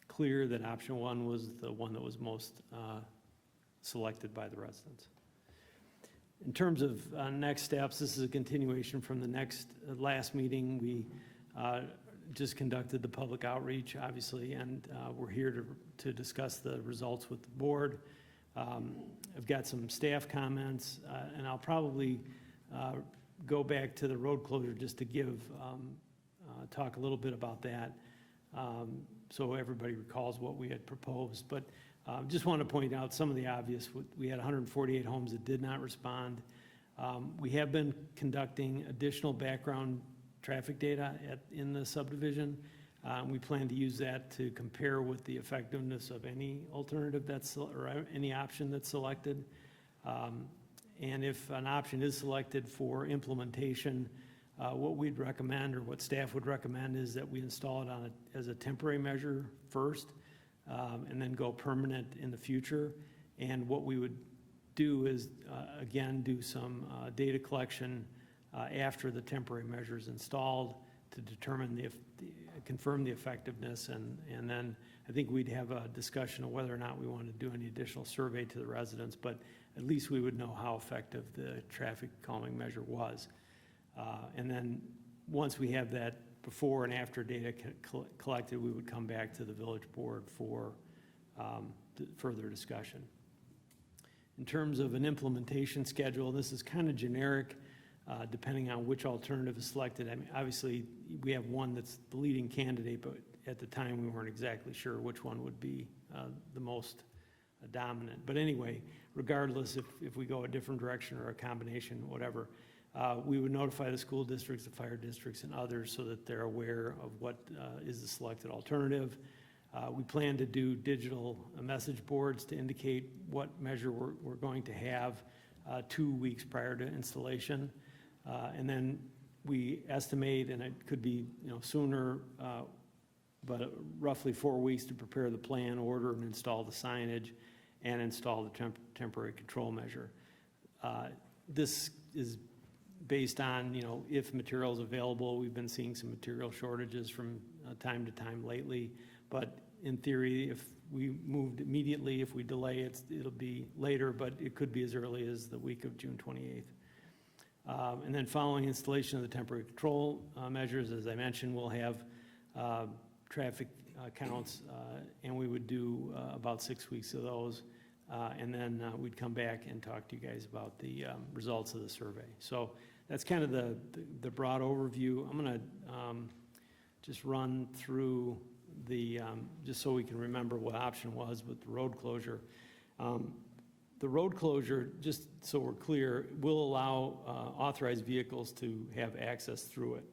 clear that option 1 was the one that was most selected by the residents. In terms of next steps, this is a continuation from the last meeting. We just conducted the public outreach, obviously, and we're here to discuss the results with the board. I've got some staff comments, and I'll probably go back to the road closure just to talk a little bit about that, so everybody recalls what we had proposed. But just want to point out some of the obvious. We had 148 homes that did not respond. We have been conducting additional background traffic data in the subdivision. We plan to use that to compare with the effectiveness of any alternative or any option that's selected. And if an option is selected for implementation, what we'd recommend, or what staff would recommend, is that we install it as a temporary measure first, and then go permanent in the future. And what we would do is, again, do some data collection after the temporary measure is installed to determine confirm the effectiveness, and then I think we'd have a discussion of whether or not we want to do any additional survey to the residents, but at least we would know how effective the traffic calming measure was. And then once we have that before and after data collected, we would come back to the village board for further discussion. In terms of an implementation schedule, this is kind of generic, depending on which alternative is selected. I mean, obviously, we have one that's the leading candidate, but at the time, we weren't exactly sure which one would be the most dominant. But anyway, regardless if we go a different direction or a combination, whatever, we would notify the school districts, the fire districts, and others so that they're aware of what is the selected alternative. We plan to do digital message boards to indicate what measure we're going to have 2 weeks prior to installation. And then we estimate, and it could be sooner, but roughly 4 weeks to prepare the plan, order and install the signage, and install the temporary control measure. This is based on, if material is available. We've been seeing some material shortages from time to time lately, but in theory, if we moved immediately, if we delay it, it'll be later, but it could be as early as the week of June 28th. And then following installation of the temporary control measures, as I mentioned, we'll have traffic counts, and we would do about 6 weeks of those. And then we'd come back and talk to you guys about the results of the survey. So that's kind of the broad overview. I'm going to just run through just so we can remember what option was with the road closure. The road closure, just so we're clear, will allow authorized vehicles to have access through it.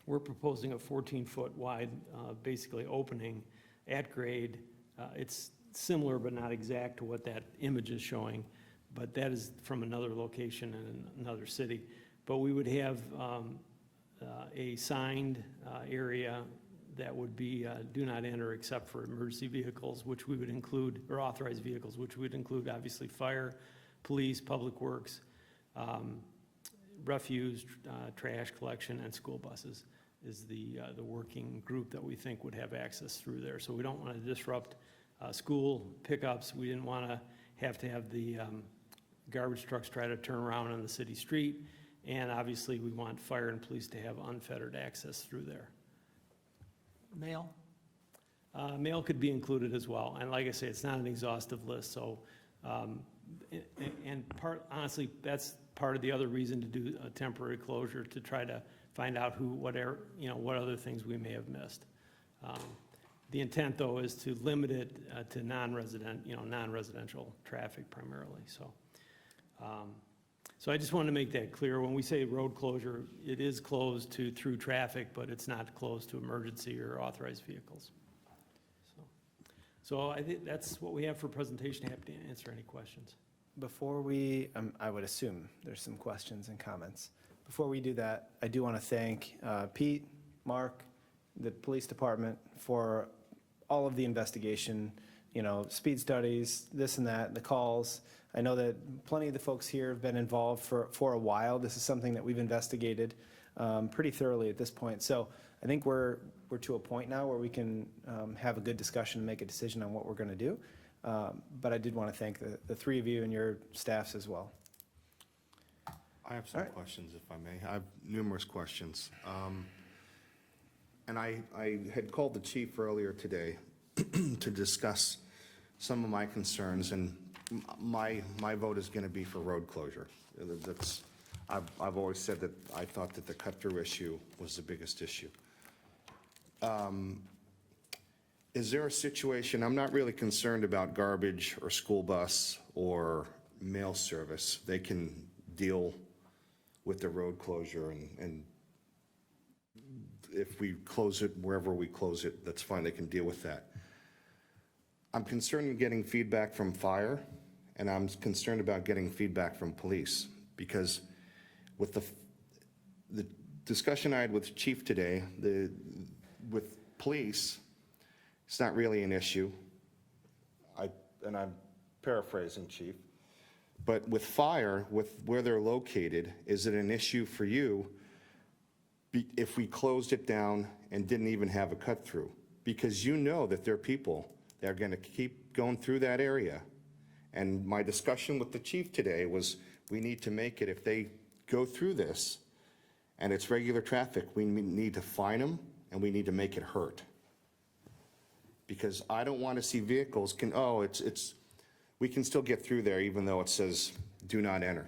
We're proposing a 14-foot wide, basically opening at grade. It's similar but not exact to what that image is showing, but that is from another location in another city. But we would have a signed area that would be do not enter except for emergency vehicles, which we would include, or authorized vehicles, which would include obviously fire, police, public works, refuse, trash collection, and school buses is the working group that we think would have access through there. So we don't want to disrupt school pickups. We didn't want to have the garbage trucks try to turn around on the city street. And obviously, we want fire and police to have unfettered access through there. Mail? Mail could be included as well. And like I say, it's not an exhaustive list. So, honestly, that's part of the other reason to do a temporary closure, to try to find out what other things we may have missed. The intent, though, is to limit it to non-residential traffic primarily. So I just want to make that clear. When we say road closure, it is closed through traffic, but it's not closed to emergency or authorized vehicles. So I think that's what we have for presentation. Happy to answer any questions. Before we, I would assume there's some questions and comments. Before we do that, I do want to thank Pete, Mark, the police department for all of the investigation, speed studies, this and that, the calls. I know that plenty of the folks here have been involved for a while. This is something that we've investigated pretty thoroughly at this point. So I think we're to a point now where we can have a good discussion and make a decision on what we're going to do. But I did want to thank the three of you and your staffs as well. I have some questions, if I may. I have numerous questions. And I had called the chief earlier today to discuss some of my concerns, and my vote is going to be for road closure. I've always said that I thought that the cut-through issue was the biggest issue. Is there a situation, I'm not really concerned about garbage or school bus or mail service. They can deal with the road closure and if we close it, wherever we close it, that's fine, they can deal with that. I'm concerned in getting feedback from fire, and I'm concerned about getting feedback from police, because with the discussion I had with Chief today, with police, it's not really an issue. And I'm paraphrasing, Chief. But with fire, with where they're located, is it an issue for you if we closed it down and didn't even have a cut-through? Because you know that there are people that are going to keep going through that area. And my discussion with the chief today was, we need to make it, if they go through this and it's regular traffic, we need to fine them and we need to make it hurt. Because I don't want to see vehicles we can still get through there even though it says do not enter.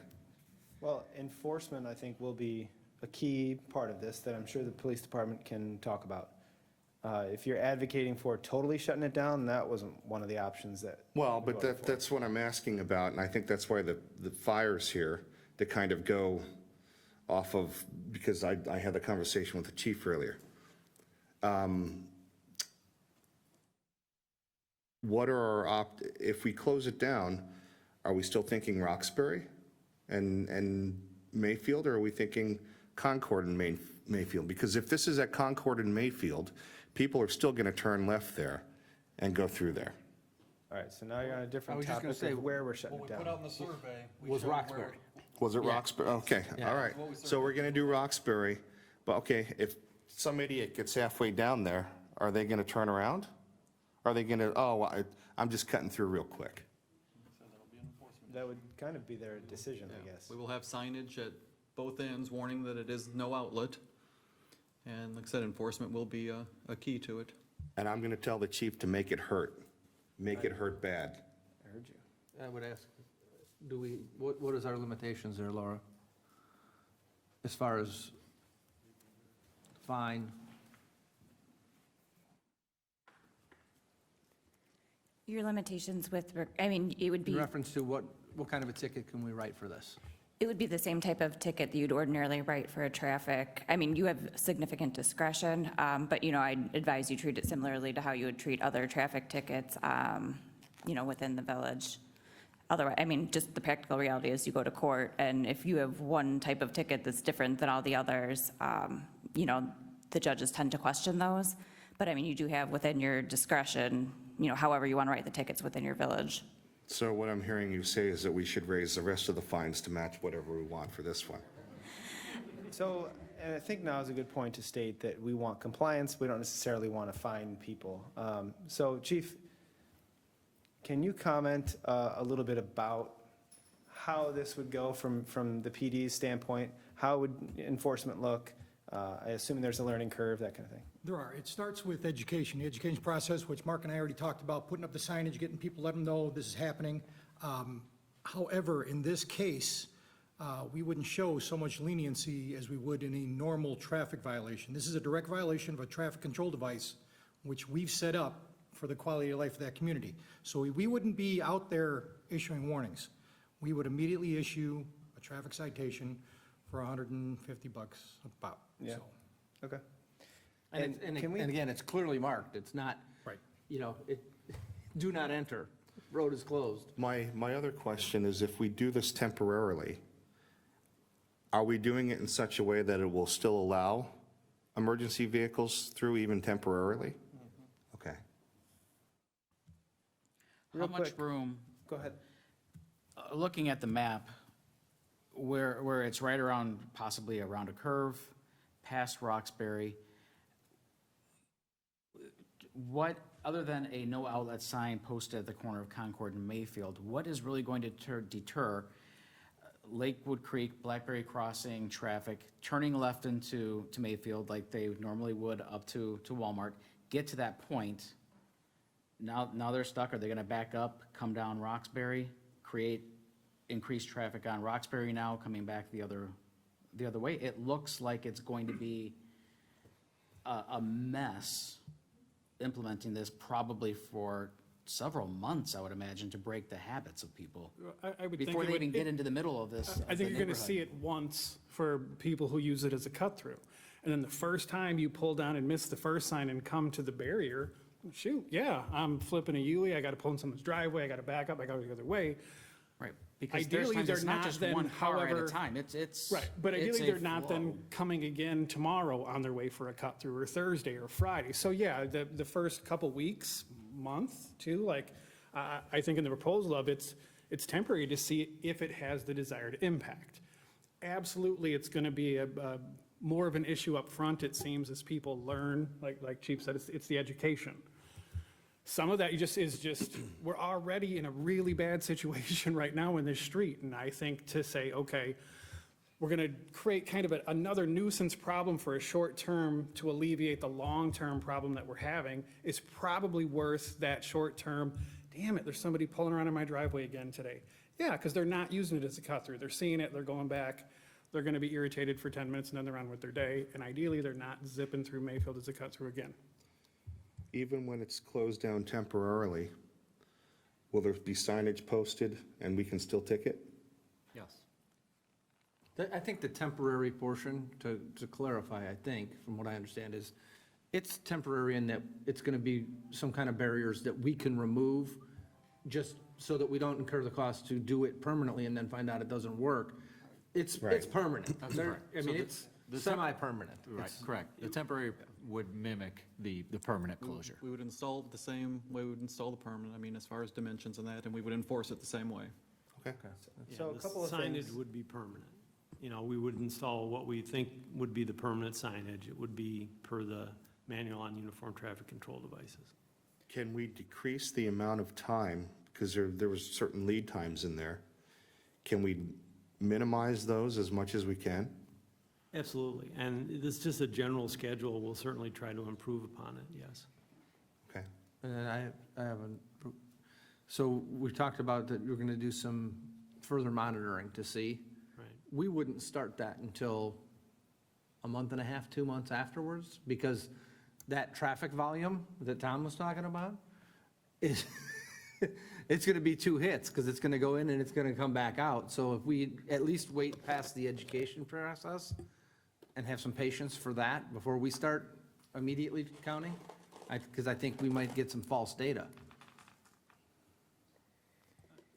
Well, enforcement, I think, will be a key part of this that I'm sure the police department can talk about. If you're advocating for totally shutting it down, that wasn't one of the options that. Well, but that's what I'm asking about, and I think that's why the fire's here, to kind of go off of, because I had the conversation with the chief earlier. What are our if we close it down, are we still thinking Roxbury and Mayfield, or are we thinking Concord and Mayfield? Because if this is at Concord and Mayfield, people are still going to turn left there and go through there. All right, so now you're on a I different was just gonna topic say, of where we're shutting it down. in the survey. Was Roxbury. Was it Roxbury? Okay, Yeah. all right. So we're going to do Roxbury, but okay, if some idiot gets halfway down there, are they going to turn around? Are they going to, I'm just cutting through real quick? That would kind of be their decision, I guess. We will have signage at both ends warning that it is no outlet. And like I said, enforcement will be a key to it. And I'm going to tell the chief to make it hurt. Make it hurt bad. I heard you. I would ask, what is our limitations there, Laura? As far as fine? Your limitations with, it would In be, reference to what kind of a ticket can we write for this? it would be the same type of ticket that you'd ordinarily write for a traffic. You have significant discretion, but, I'd advise you treat it similarly to how you would treat other traffic tickets, within the village. Otherwise, just the practical reality is you go to court, and if you have one type of ticket that's different than all the others, the judges tend to question those. But, you do have within your discretion, however you want to write the tickets within your village. So what I'm hearing you say is that we should raise the rest of the fines to match whatever we want for this one. So, and I think now is a good point to state that we want compliance. We don't necessarily want to fine people. So, Chief, can you comment a little bit about how this would go from the PD's standpoint? How would enforcement look? I assume there's a learning curve, that kind of thing. There are. It starts with education, the education process, which Mark and I already talked about, putting up the signage, getting people, let them know this is happening. However, in this case, we wouldn't show so much leniency as we would in a normal traffic violation. This is a direct violation of a traffic control device, which we've set up for the quality of life of that community. So we wouldn't be out there issuing warnings. We would immediately issue a traffic citation for $150 about. Yeah. So, Okay. And again, it's clearly marked. It's not, right. Do not enter. Road is closed. My other question is, if we do this temporarily, are we doing it in such a way that it will still allow emergency vehicles through even temporarily? Okay. How much room, Go ahead. looking at the map, where it's right around, possibly around a curve, past Roxbury, what, other than a no outlet sign posted at the corner of Concord and Mayfield, what is really going to deter Lakewood Creek, Blackberry Crossing traffic, turning left into Mayfield like they normally would up to Walmart, get to that point, now they're stuck, are they gonna back up, come down Roxbury, create increased traffic on Roxbury now, coming back the other way? It looks like it's going to be a mess implementing this, probably for several months, I would imagine, to break the habits of people. I would think Before it they would- even get into the middle of this. I think you're going to see it once for people who use it as a cut-through. And then the first time you pull down and miss the first sign and come to the barrier, shoot, yeah, I'm flipping a U-turn, I got to pull in someone's driveway, I got to back up, I got to go the other way. Right, because there's Ideally, times they're it's not not just then, one car at a however- time, it's. Right, but it's ideally, a they're not flow. then coming again tomorrow on their way for a cut through, or Thursday or Friday. So yeah, the first couple weeks, month, too, like, I think in the proposal of it's temporary to see if it has the desired impact. Absolutely, it's going to be a more of an issue up front, it seems, as people learn, like Chief said, it's the education. Some of that is just, we're already in a really bad situation right now in this street. And I think to say, okay, we're going to create kind of another nuisance problem for a short term to alleviate the long-term problem that we're having is probably worth that short term, damn it, there's somebody pulling around in my driveway again today. Yeah, because they're not using it as a cut through. They're seeing it, they're going back, they're going to be irritated for 10 minutes and then they're on with their day. And ideally, they're not zipping through Mayfield as a cut through again. Even when it's closed down temporarily, will there be signage posted and we can still ticket? Yes. I think the temporary portion, to clarify, I think, from what I understand, is it's temporary in that it's going to be some kind of barriers that we can remove just so that we don't incur the cost to do it permanently and then find out it doesn't work. It's permanent. I mean, it's semi-permanent. Right, It's- correct. The temporary would mimic the permanent closure. We would install it the same way we would install the permanent, I mean, as far as dimensions and that, and we would enforce it the same way. Okay. So a the couple of signage things. would be permanent. You know, we would install what we think would be the permanent signage. It would be per the manual on uniform traffic control devices. Can we decrease the amount of time, because there was certain lead times in there? Can we minimize those as much as we can? Absolutely, and it's just a general schedule. We'll certainly try to improve upon it, yes. Okay. And then I have so we talked about that you're going to do some further monitoring to see. Right. We wouldn't start that until a month and a half, 2 months afterwards, because that traffic volume that Tom was talking about is, it's going to be 2 hits, because it's going to go in and it's going to come back out. So if we at least wait past the education process and have some patience for that before we start immediately counting, because I think we might get some false data.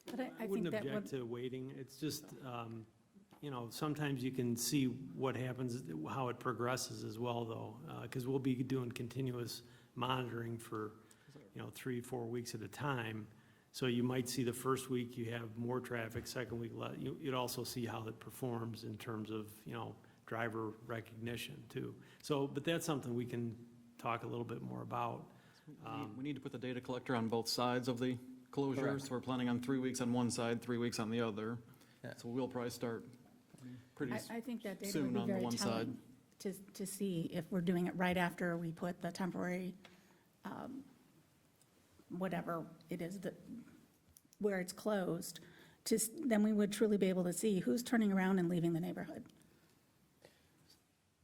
But I I think wouldn't that would, object to waiting. It's just, you know, sometimes you can see what happens, how it progresses as well, though, because we'll be doing continuous monitoring for, 3-4 weeks at a time. So you might see the first week you have more traffic, second week less. You'd also see how it performs in terms of, driver recognition too. So, but that's something we can talk a little bit more about. We need to put the data collector on both sides of the closure, Correct. so we're planning on 3 weeks on one side, 3 weeks on the other. Yeah. So we'll probably start pretty I think that data would soon be on the very one side. telling to see if we're doing it right after we put the temporary, whatever it is that, where it's closed, then we would truly be able to see who's turning around and leaving the neighborhood.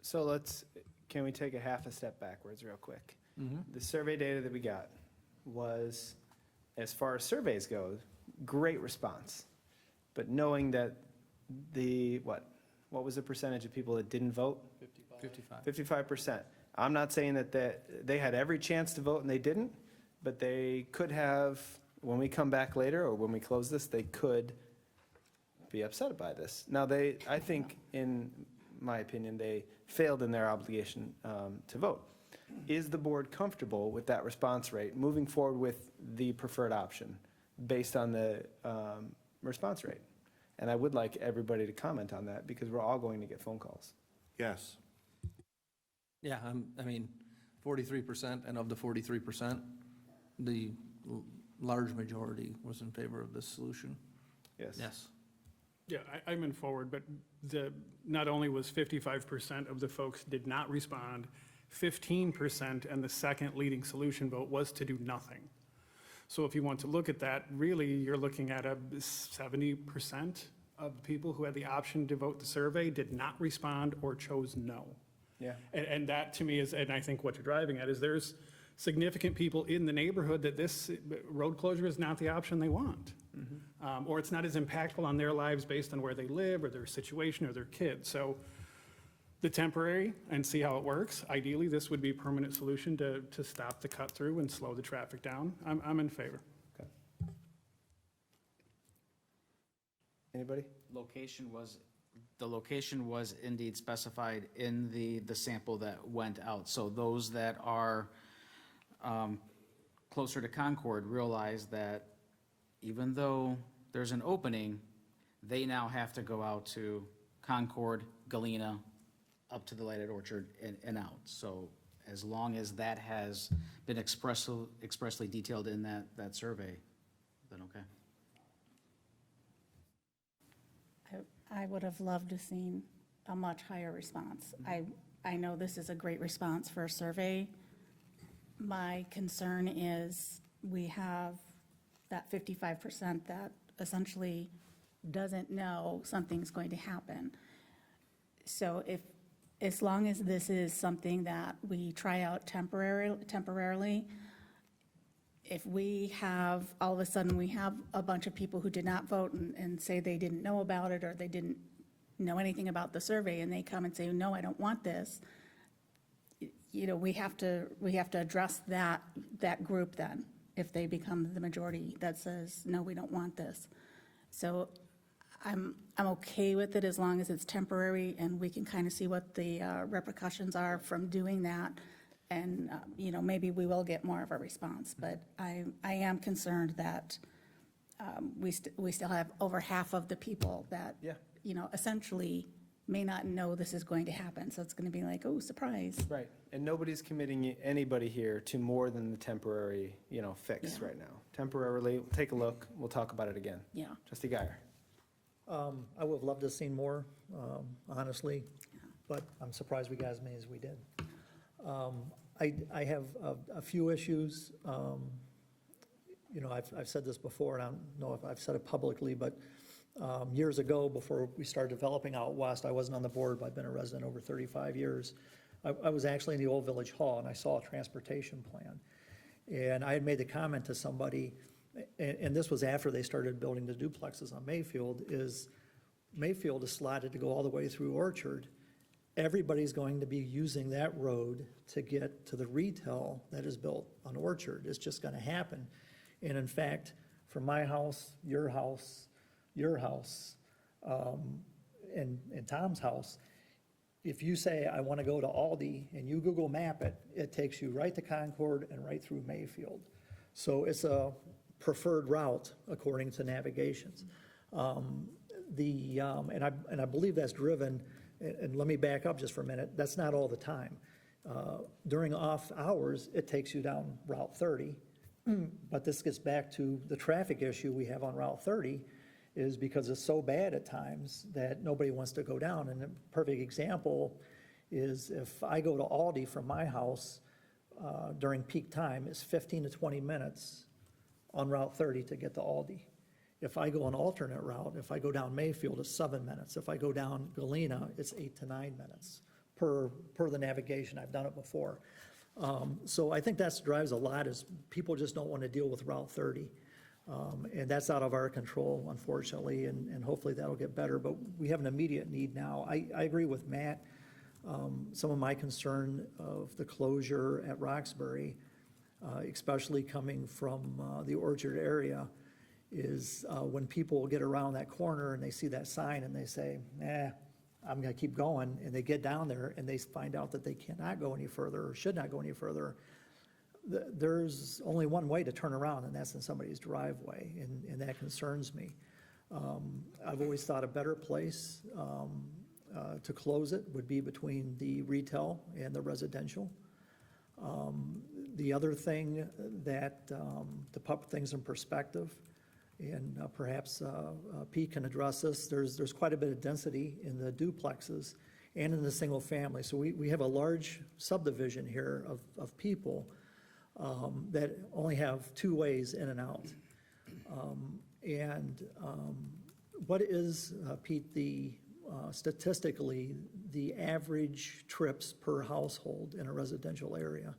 So can we take a half a step backwards real quick? The survey data that we got was, as far as surveys go, great response. But knowing that what was the percentage of people that didn't vote? 55. 55%. I'm not saying that they had every chance to vote and they didn't, but they could have, when we come back later or when we close this, they could be upset by this. Now, I think, in my opinion, they failed in their obligation to vote. Is the board comfortable with that response rate moving forward with the preferred option based on the response rate? And I would like everybody to comment on that because we're all going to get phone calls. Yes. Yeah, I mean, 43%, and of the 43%, the large majority was in favor of this solution. Yes. Yes. Yeah, I'm in forward, but not only was 55% of the folks did not respond, 15% and the second leading solution vote was to do nothing. So if you want to look at that, really, you're looking at 70% of the people who had the option to vote the survey did not respond or chose no. Yeah. And that, to me, is, and I think what you're driving at, is there's significant people in the neighborhood that this road closure is not the option they want. Or it's not as impactful on their lives based on where they live or their situation or their kids. So the temporary and see how it works. Ideally, this would be a permanent solution to stop the cut through and slow the traffic down. I'm in favor. Okay. Anybody? The location was indeed specified in the sample that went out. So those that are closer to Concord realize that even though there's an opening, they now have to go out to Concord, Galena, up to the Lighted Orchard and out. So as long as that has been expressly detailed in that survey, then okay. I would have loved to seen a much higher response. I know this is a great response for a survey. My concern is we have that 55% that essentially doesn't know something's going to happen. So as long as this is something that we try out temporarily, if we have, all of a sudden, we have a bunch of people who did not vote and say they didn't know about it, or they didn't know anything about the survey, and they come and say, no, I don't want this, we have to address that group then, if they become the majority that says, no, we don't want this. So I'm okay with it as long as it's temporary and we can kind of see what the repercussions are from doing that. And, maybe we will get more of a response, but I am concerned that we still have over half of the people that, essentially may not know this is going to happen. So it's going to be like, oh, surprise. Right, and nobody's committing anybody here to more than the temporary, fix right now. Temporarily, we'll take a look, we'll talk about it again. Yeah. Trustee Guyer. I would have loved to have seen more, honestly, but I'm surprised we got as many as we did. I have a few issues. I've said this before, and I don't know if I've said it publicly, but years ago, before we started developing out west, I wasn't on the board, but I've been a resident over 35 years. I was actually in the old Village Hall, and I saw a transportation plan. And I had made the comment to somebody, and this was after they started building the duplexes on Mayfield, is Mayfield is slotted to go all the way through Orchard. Everybody's going to be using that road to get to the retail that is built on Orchard. It's just going to happen. And in fact, from my house, your house, and Tom's house, if you say, I want to go to Aldi, and you Google map it, it takes you right to Concord and right through Mayfield. So it's a preferred route according to navigations. And I believe that's driven, and let me back up just for a minute, that's not all the time. During off hours, it takes you down Route 30, but this gets back to the traffic issue we have on Route 30, is because it's so bad at times that nobody wants to go down. And a perfect example is if I go to Aldi from my house during peak time, it's 15 to 20 minutes on Route 30 to get to Aldi. If I go an alternate route, if I go down Mayfield, it's 7 minutes. If I go down Galena, it's 8 to 9 minutes per the navigation. I've done it before. So I think that drives a lot, is people just don't want to deal with Route 30. And that's out of our control, unfortunately, and hopefully that'll get better. But we have an immediate need now. I agree with Matt. Some of my concern of the closure at Roxbury, especially coming from the Orchard area, is when people get around that corner and they see that sign and they say, I'm going to keep going, and they get down there and they find out that they cannot go any further or should not go any further. There's only one way to turn around, and that's in somebody's driveway, and that concerns me. I've always thought a better place to close it would be between the retail and the residential. The other thing that, to put things in perspective, and perhaps Pete can address this, there's quite a bit of density in the duplexes and in the single family. So we have a large subdivision here of people that only have two ways in and out. What is, Pete, statistically, the average trips per household in a residential area?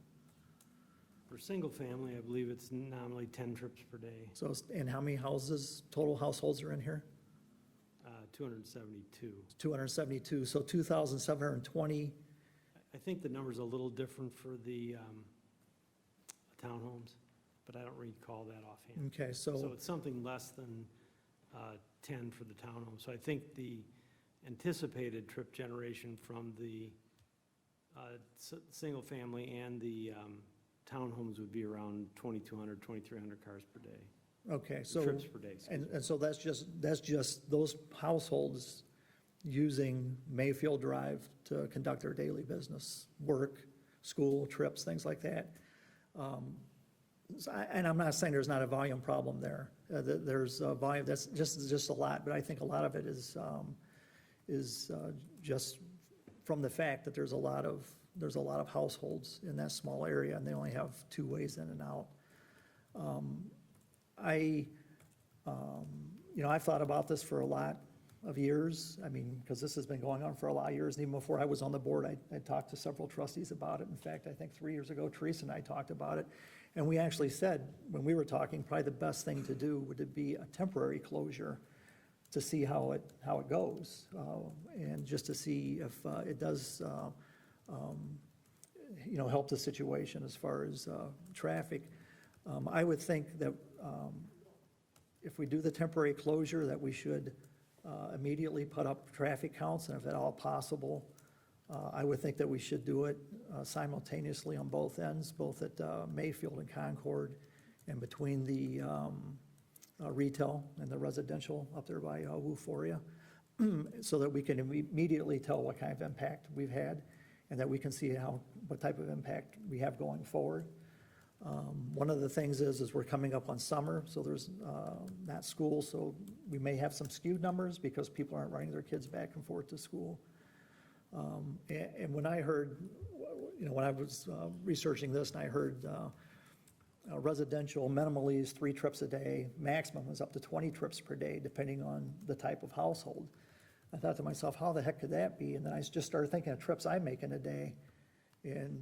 For single family, I believe it's nominally 10 trips per day. So, and how many houses, total households are in here? 272. 272, so 2,720. I think the number's a little different for the townhomes, but I don't recall that offhand. Okay, So so, it's something less than 10 for the townhome. So I think the anticipated trip generation from the single family and the townhomes would be around 2,200, 2,300 cars per day. okay, so. Trips per day, excuse me. And so that's just those households using Mayfield Drive to conduct their daily business, work, school, trips, things like that. And I'm not saying there's not a volume problem there. There's a volume, that's just a lot, but I think a lot of it is just from the fact that there's a lot of households in that small area, and they only have two ways in and out. I've thought about this for a lot of years. I mean, because this has been going on for a lot of years, and even before I was on the board, I talked to several trustees about it. In fact, I think 3 years ago, Teresa and I talked about it, and we actually said, when we were talking, probably the best thing to do would be a temporary closure to see how it goes, and just to see if it does, help the situation as far as traffic. I would think that if we do the temporary closure, that we should immediately put up traffic counts, and if at all possible, I would think that we should do it simultaneously on both ends, both at Mayfield and Concord, and between the retail and the residential up there by Wuforia, so that we can immediately tell what kind of impact we've had, and that we can see what type of impact we have going forward. One of the things is we're coming up on summer, so there's not school, so we may have some skewed numbers because people aren't running their kids back and forth to school. And when I heard, when I was researching this, and I heard residential minimally is 3 trips a day, maximum is up to 20 trips per day, depending on the type of household. I thought to myself, how the heck could that be? And then I just started thinking of trips I make in a day. And,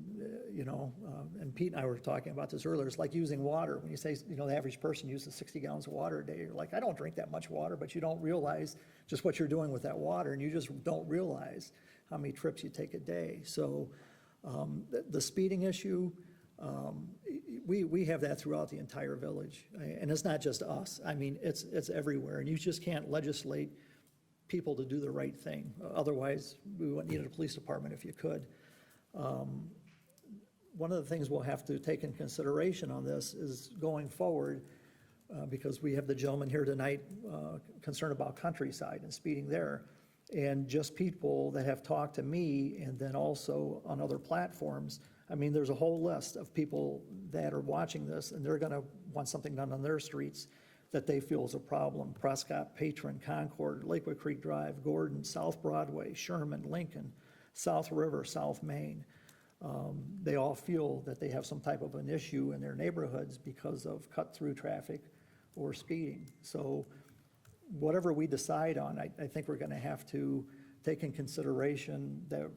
and Pete and I were talking about this earlier, it's like using water. When you say, the average person uses 60 gallons of water a day, you're like, I don't drink that much water, but you don't realize just what you're doing with that water, and you just don't realize how many trips you take a day. So the speeding issue, we have that throughout the entire village. And it's not just us. I mean, it's everywhere, and you just can't legislate people to do the right thing. Otherwise, we wouldn't need a police department if you could. One of the things we'll have to take in consideration on this is going forward, because we have the gentleman here tonight concerned about Countryside and speeding there, and just people that have talked to me, and then also on other platforms. I mean, there's a whole list of people that are watching this, and they're going to want something done on their streets that they feel is a problem. Prescott, Patron, Concord, Lakewood Creek Drive, Gordon, South Broadway, Sherman, Lincoln, South River, South Main. They all feel that they have some type of an issue in their neighborhoods because of cut-through traffic or speeding. So whatever we decide on, I think we're going to have to take in consideration that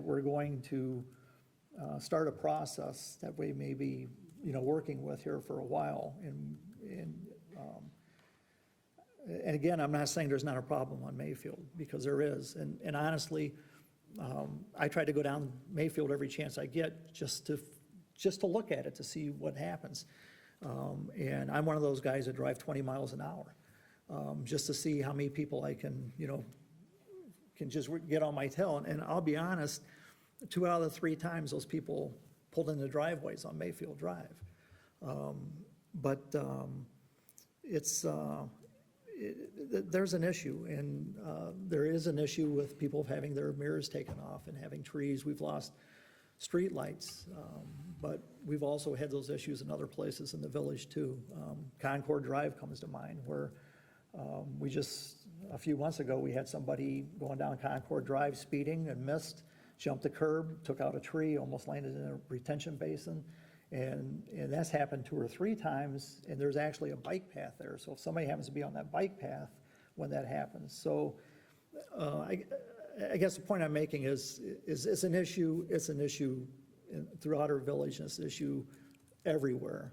we're going to start a process that we may be, working with here for a while. And again, I'm not saying there's not a problem on Mayfield, because there is. And honestly, I try to go down Mayfield every chance I get just to look at it, to see what happens. And I'm one of those guys that drive 20 miles an hour, just to see how many people I can just get on my tail. And I'll be honest, 2 out of the 3 times those people pulled in the driveways on Mayfield Drive. There's an issue, and there is an issue with people having their mirrors taken off and having trees. We've lost streetlights, but we've also had those issues in other places in the village too. Concord Drive comes to mind, where a few months ago, we had somebody going down Concord Drive speeding and missed, jumped the curb, took out a tree, almost landed in a retention basin. And that's happened 2 or 3 times, and there's actually a bike path there. So if somebody happens to be on that bike path when that happens. So I guess the point I'm making is it's an issue. It's an issue throughout our village, and it's an issue everywhere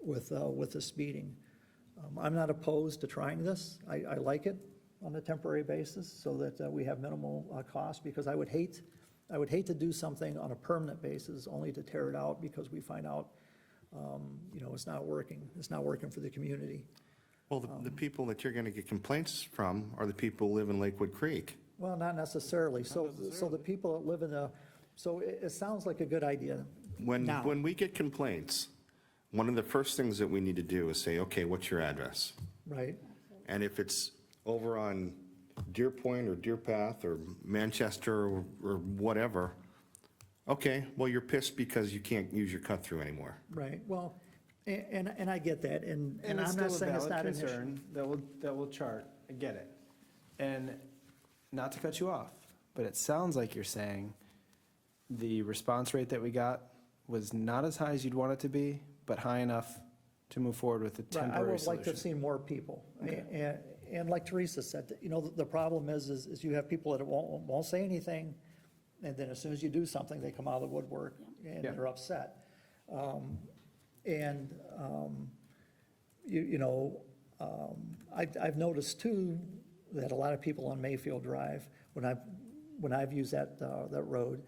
with the speeding. I'm not opposed to trying this. I like it on a temporary basis so that we have minimal cost, because I would hate to do something on a permanent basis only to tear it out because we find out, it's not working. It's not working for the community. Well, the people that you're going to get complaints from are the people who live in Lakewood Creek. Well, not necessarily. So the people that live in so it sounds like a good idea. Now. When we get complaints, one of the first things that we need to do is say, okay, what's your address? Right, And if it's over on Deer Point or Deer Path or Manchester or whatever, okay, well, you're pissed because you can't use your cut-through anymore. right. Well, and I get that, and And it's I'm not still a saying it's valid not an issue. concern that will chart. I get it. And not to cut you off, but it sounds like you're saying the response rate that we got was not as high as you'd want it to be, but high enough to move forward with a Right, I temporary would like to solution. have seen more people. And like Teresa said, the problem is you have people that won't say anything, and then as soon as you do something, they come out of the woodwork and Yeah. they're upset. I've noticed too, that a lot of people on Mayfield Drive, when I've used that road,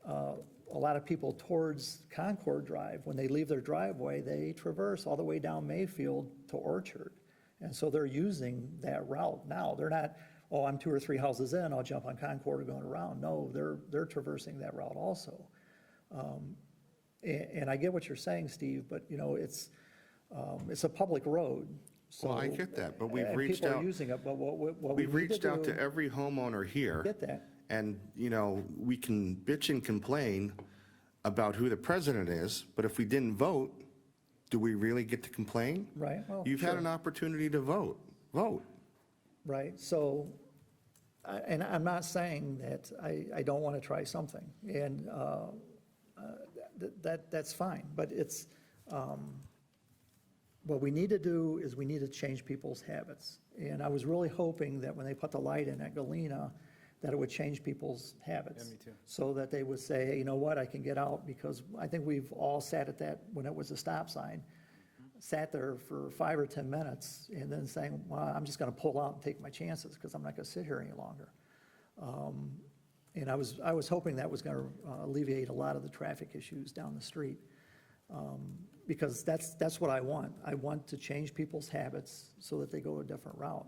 a lot of people towards Concord Drive, when they leave their driveway, they traverse all the way down Mayfield to Orchard. And so they're using that route now. They're not, oh, I'm 2 or 3 houses in, I'll jump on Concord going around. No, they're traversing that route also. And I get what you're saying, Steve, but, it's a public road. Well, I So- get that, but we've and reached people are out, using it, but what we we've need reached out to do- every homeowner here. Get that. And, we can bitch and complain about who the president is, but if we didn't vote, do we really get to complain? Right, well, You've had sure. an opportunity to vote. Vote. Right, so, and I'm not saying that I don't want to try something, and that's fine, but it's, what we need to do is we need to change people's habits. And I was really hoping that when they put the light in at Galena, that it would change people's habits. Yeah, me too. So that they would say, hey, you know what, I can get out, because I think we've all sat at that, when it was a stop sign, sat there for 5 or 10 minutes, and then saying, well, I'm just gonna pull out and take my chances, because I'm not gonna sit here any longer. And I was hoping that was gonna alleviate a lot of the traffic issues down the street. Because that's what I want. I want to change people's habits so that they go a different route.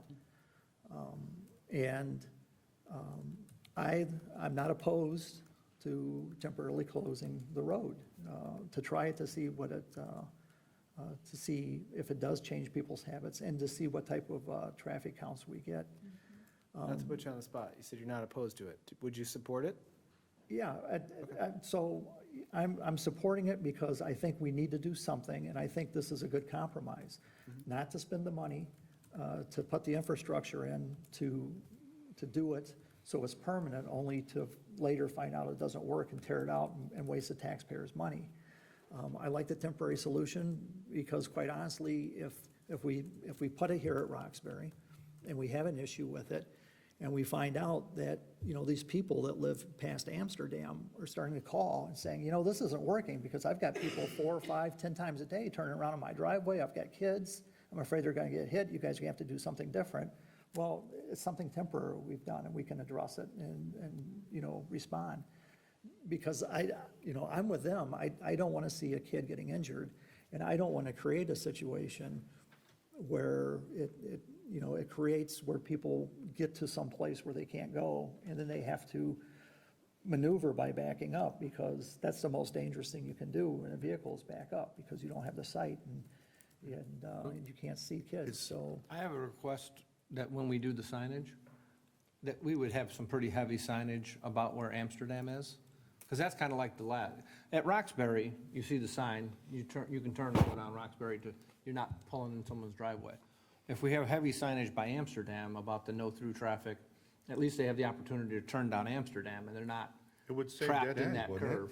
I'm not opposed to temporarily closing the road, to try it, to see what it, to see if it does change people's habits, and to see what type of traffic counts we get. Not to put you on the spot, you said you're not opposed to it. Would you support it? Yeah, so I'm supporting it because I think we need to do something, and I think this is a good compromise. Not to spend the money, to put the infrastructure in, to do it so it's permanent, only to later find out it doesn't work and tear it out and waste the taxpayers' money. I like the temporary solution because, quite honestly, if we put it here at Roxbury and we have an issue with it, and we find out that, these people that live past Amsterdam are starting to call and saying, this isn't working because I've got people 4, 5, 10 times a day turning around in my driveway. I've got kids. I'm afraid they're going to get hit. You guys are going to have to do something different. Well, it's something temporary we've done, and we can address it and respond. Because I'm with them. I don't want to see a kid getting injured, and I don't want to create a situation where it creates where people get to some place where they can't go, and then they have to maneuver by backing up, because that's the most dangerous thing you can do when a vehicle is back up, because you don't have the sight and you can't see kids, so. I have a request that when we do the signage, that we would have some pretty heavy signage about where Amsterdam is. Because that's kind of like at Roxbury, you see the sign, you can turn and go down Roxbury you're not pulling in someone's driveway. If we have heavy signage by Amsterdam about the no-through traffic, at least they have the opportunity to turn down Amsterdam, and they're not It would say trapped dead in end, that wouldn't it? curve.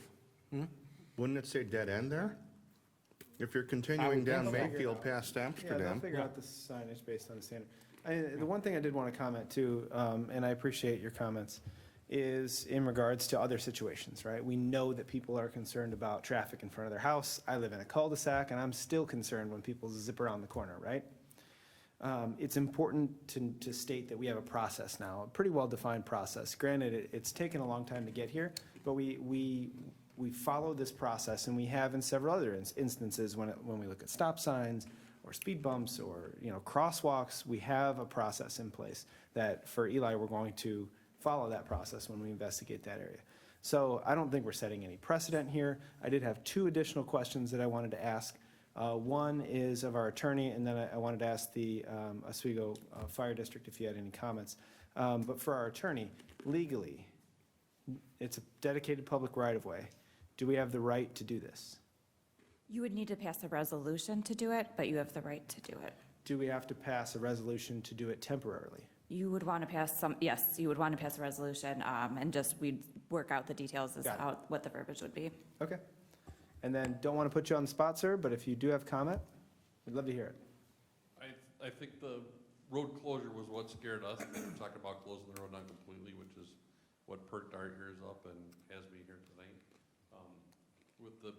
Wouldn't it say dead end there? If you're continuing down Mayfield past Yeah, they'll Amsterdam. figure out the signage based on the standard. The one thing I did want to comment too, and I appreciate your comments, is in regards to other situations, right? We know that people are concerned about traffic in front of their house. I live in a cul-de-sac, and I'm still concerned when people zip around the corner, right? it's important to state that we have a process now, a pretty well-defined process. Granted, it's taken a long time to get here, but we follow this process, and we have in several other instances when we look at stop signs or speed bumps or, crosswalks, we have a process in place that for Eli, we're going to follow that process when we investigate that area. So I don't think we're setting any precedent here. I did have 2 additional questions that I wanted to ask. One is of our attorney, and then I wanted to ask the Oswego Fire District if you had any comments. But for our attorney, legally, it's a dedicated public right-of-way. Do we have the right to do this? You would need to pass a resolution to do it, but you have the right to do it. Do we have to pass a resolution to do it temporarily? You would want to pass yes, you would want to pass a resolution, and we'd work out the details as to what the verbiage would be. Okay. And then, don't want to put you on the spot, sir, but if you do have comment, we'd love to hear it. I think the road closure was what scared us. We were talking about closing the road down completely, which is what perked our ears up and has me here tonight. With the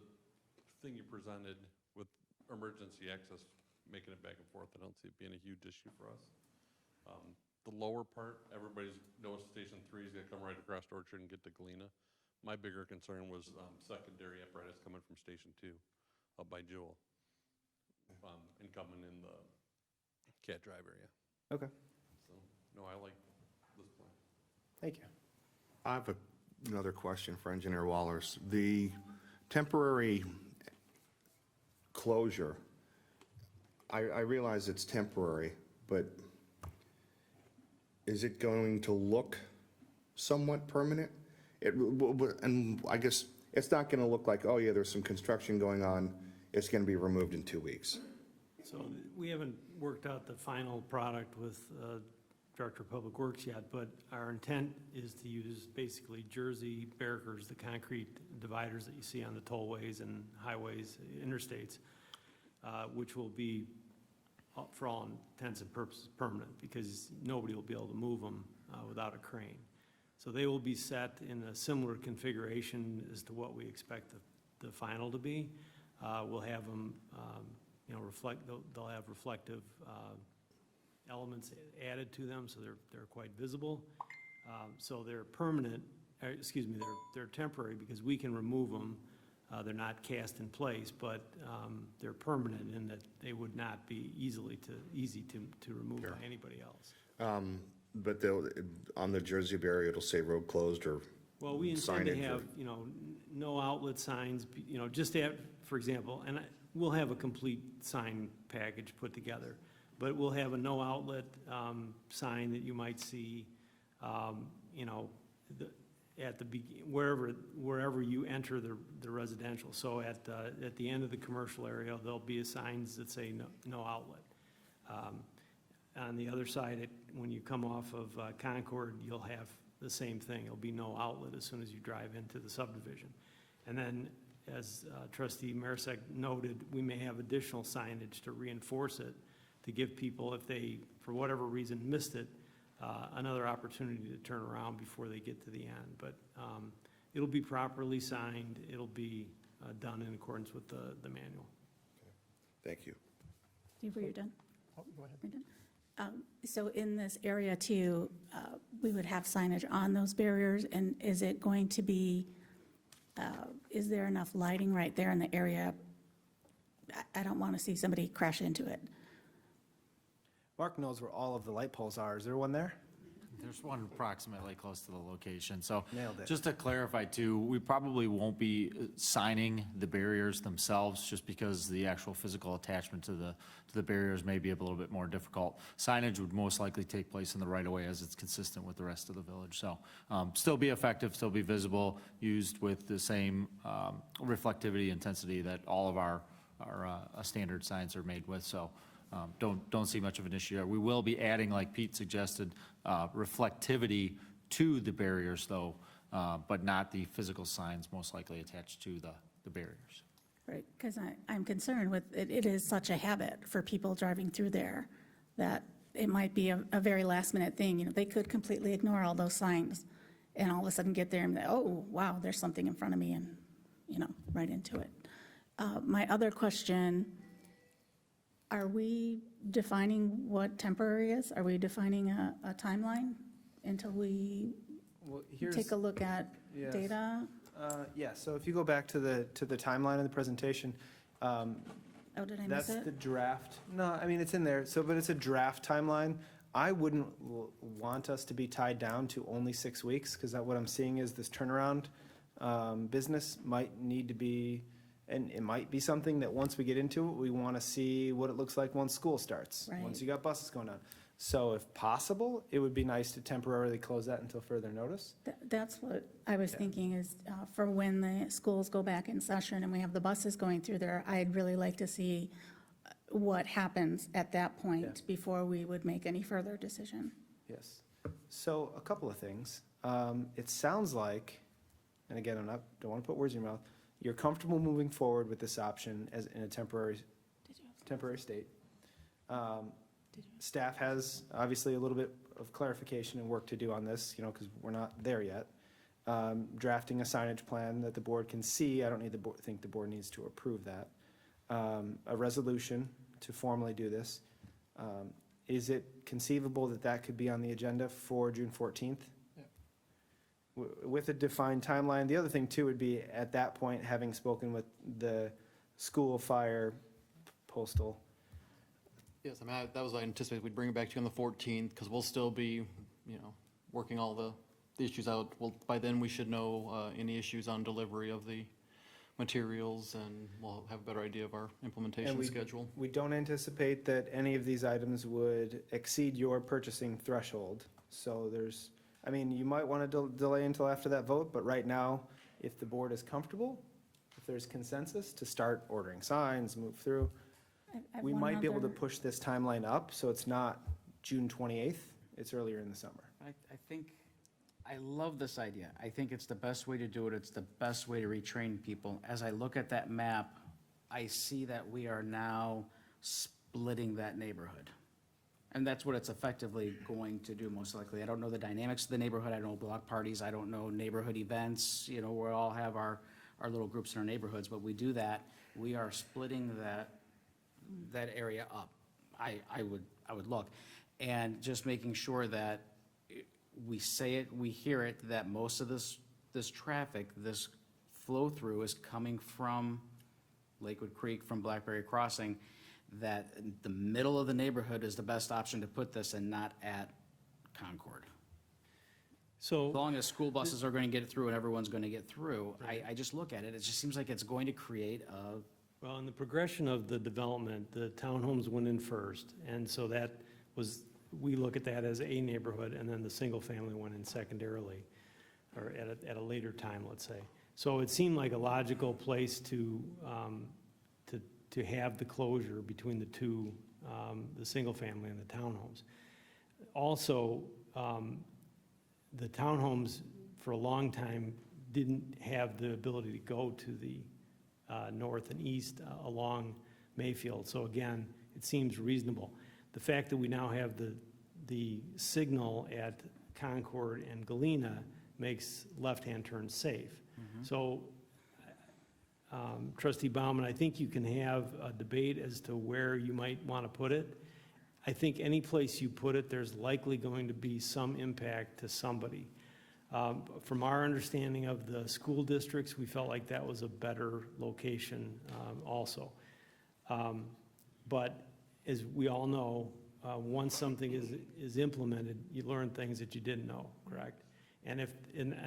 thing you presented with emergency access, making it back and forth, I don't see it being a huge issue for us. The lower part, everybody knows Station 3 is going to come right across Orchard and get to Galena. My bigger concern was secondary apparatus coming from Station 2 up by Jewel and coming in the Cat Drive area. Okay. So, no, I like this plan. Thank you. I have another question for Engineer Wallers. The temporary closure, I realize it's temporary, but is it going to look somewhat permanent? And I guess it's not going to look like, oh yeah, there's some construction going on, it's going to be removed in 2 weeks. So we haven't worked out the final product with Director of Public Works yet, but our intent is to use basically Jersey barriers, the concrete dividers that you see on the tollways and highways, interstates, which will be, for all intents and purposes, permanent, because nobody will be able to move them without a crane. So they will be set in a similar configuration as to what we expect the final to be. We'll have them, they'll have reflective elements added to them, so they're quite visible. So they're permanent, they're temporary because we can remove them. They're not cast in place, but they're permanent in that they would not be easy to remove by anybody else. But on the Jersey barrier, it'll say road closed or Well, we intend to signage have, no outlet signs, just to have, for example, and we'll have a complete sign package put together, but we'll have a no outlet sign that you might see, wherever you enter the residential. So at the end of the commercial area, there'll be signs that say no outlet. On the other side, when you come off of Concord, you'll have the same thing. There'll be no outlet as soon as you drive into the subdivision. And then, as Trustee Marisak noted, we may have additional signage to reinforce it, to give people, if they, for whatever reason, missed it, another opportunity to turn around before they get to the end. But it'll be properly signed. It'll be done in accordance with the manual. Thank you. Steve, were you done? Oh, go ahead. You're done? So in this area too, we would have signage on those barriers, and is it going to be, is there enough lighting right there in the area? I don't want to see somebody crash into it. Mark knows where all of the light poles are. Is there one there? There's one approximately close to the location. So Nailed it. just to clarify too, we probably won't be signing the barriers themselves just because the actual physical attachment to the barriers may be a little bit more difficult. Signage would most likely take place in the right of way as it's consistent with the rest of the village. So still be effective, still be visible, used with the same reflectivity intensity that all of our standard signs are made with. So don't see much of an issue there. We will be adding, like Pete suggested, reflectivity to the barriers though, but not the physical signs most likely attached to the barriers. Right, because I'm concerned with, it is such a habit for people driving through there that it might be a very last minute thing. They could completely ignore all those signs and all of a sudden get there and, oh, wow, there's something in front of me, and, right into it. My other question, Are we defining what temporary is? Are we defining a timeline until we Well, here's. take a look at Yes. data? Yeah, so if you go back to the timeline of the presentation, Oh, did I miss that's it? the draft. No, I mean, it's in there, so, but it's a draft timeline. I wouldn't want us to be tied down to only 6 weeks, because what I'm seeing is this turnaround business might need to be, and it might be something that once we get into it, we want to see what it looks like once school starts. Right. Once you got buses going on. So if possible, it would be nice to temporarily close that until further notice. That's what I was Yeah. thinking is for when the schools go back in session and we have the buses going through there, I'd really like to see what happens at that point before we would make any further decision. Yes. So a couple of things. It sounds like, and again, don't want to put words in your mouth, you're comfortable moving forward with this option as in a temporary state. Staff has obviously a little bit of clarification and work to do on this, because we're not there yet. Drafting a signage plan that the board can see. I don't think the board needs to approve that. A resolution to formally do this. Is it conceivable that that could be on the agenda for June 14th? With a defined timeline. The other thing too would be, at that point, having spoken with the school, fire, postal. Yes, I mean, that was, I anticipated we'd bring it back to you on the 14th, because we'll still be, working all the issues out. Well, by then, we should know any issues on delivery of the materials, and we'll have a better idea of our implementation schedule. We don't anticipate that any of these items would exceed your purchasing threshold. So you might want to delay until after that vote, but right now, if the board is comfortable, if there's consensus to start ordering signs, move through, we might be able to push this timeline up, so it's not June 28th, it's earlier in the summer. I think, I love this idea. I think it's the best way to do it. It's the best way to retrain people. As I look at that map, I see that we are now splitting that neighborhood. And that's what it's effectively going to do, most likely. I don't know the dynamics of the neighborhood. I don't know block parties. I don't know neighborhood events. We all have our little groups in our neighborhoods, but we do that. We are splitting that area up. I would look. And just making sure that we say it, we hear it, that most of this traffic, this flow-through is coming from Lakewood Creek, from Blackberry Crossing, that the middle of the neighborhood is the best option to put this and not at Concord. So, As long as school buses are going to get through and everyone's going to get through, I just look at it, it just seems like it's going to create a. well, in the progression of the development, the townhomes went in first, and so that was, we look at that as a neighborhood, and then the single-family went in secondarily, or at a later time, let's say. So it seemed like a logical place to have the closure between the two, the single-family and the townhomes. Also, the townhomes, for a long time, didn't have the ability to go to the north and east along Mayfield. So again, it seems reasonable. The fact that we now have the signal at Concord and Galena makes left-hand turns safe. So, Trustee Bauman, I think you can have a debate as to where you might want to put it. I think any place you put it, there's likely going to be some impact to somebody. From our understanding of the school districts, we felt like that was a better location also. But as we all know, once something is implemented, you learn things that you didn't know, correct? And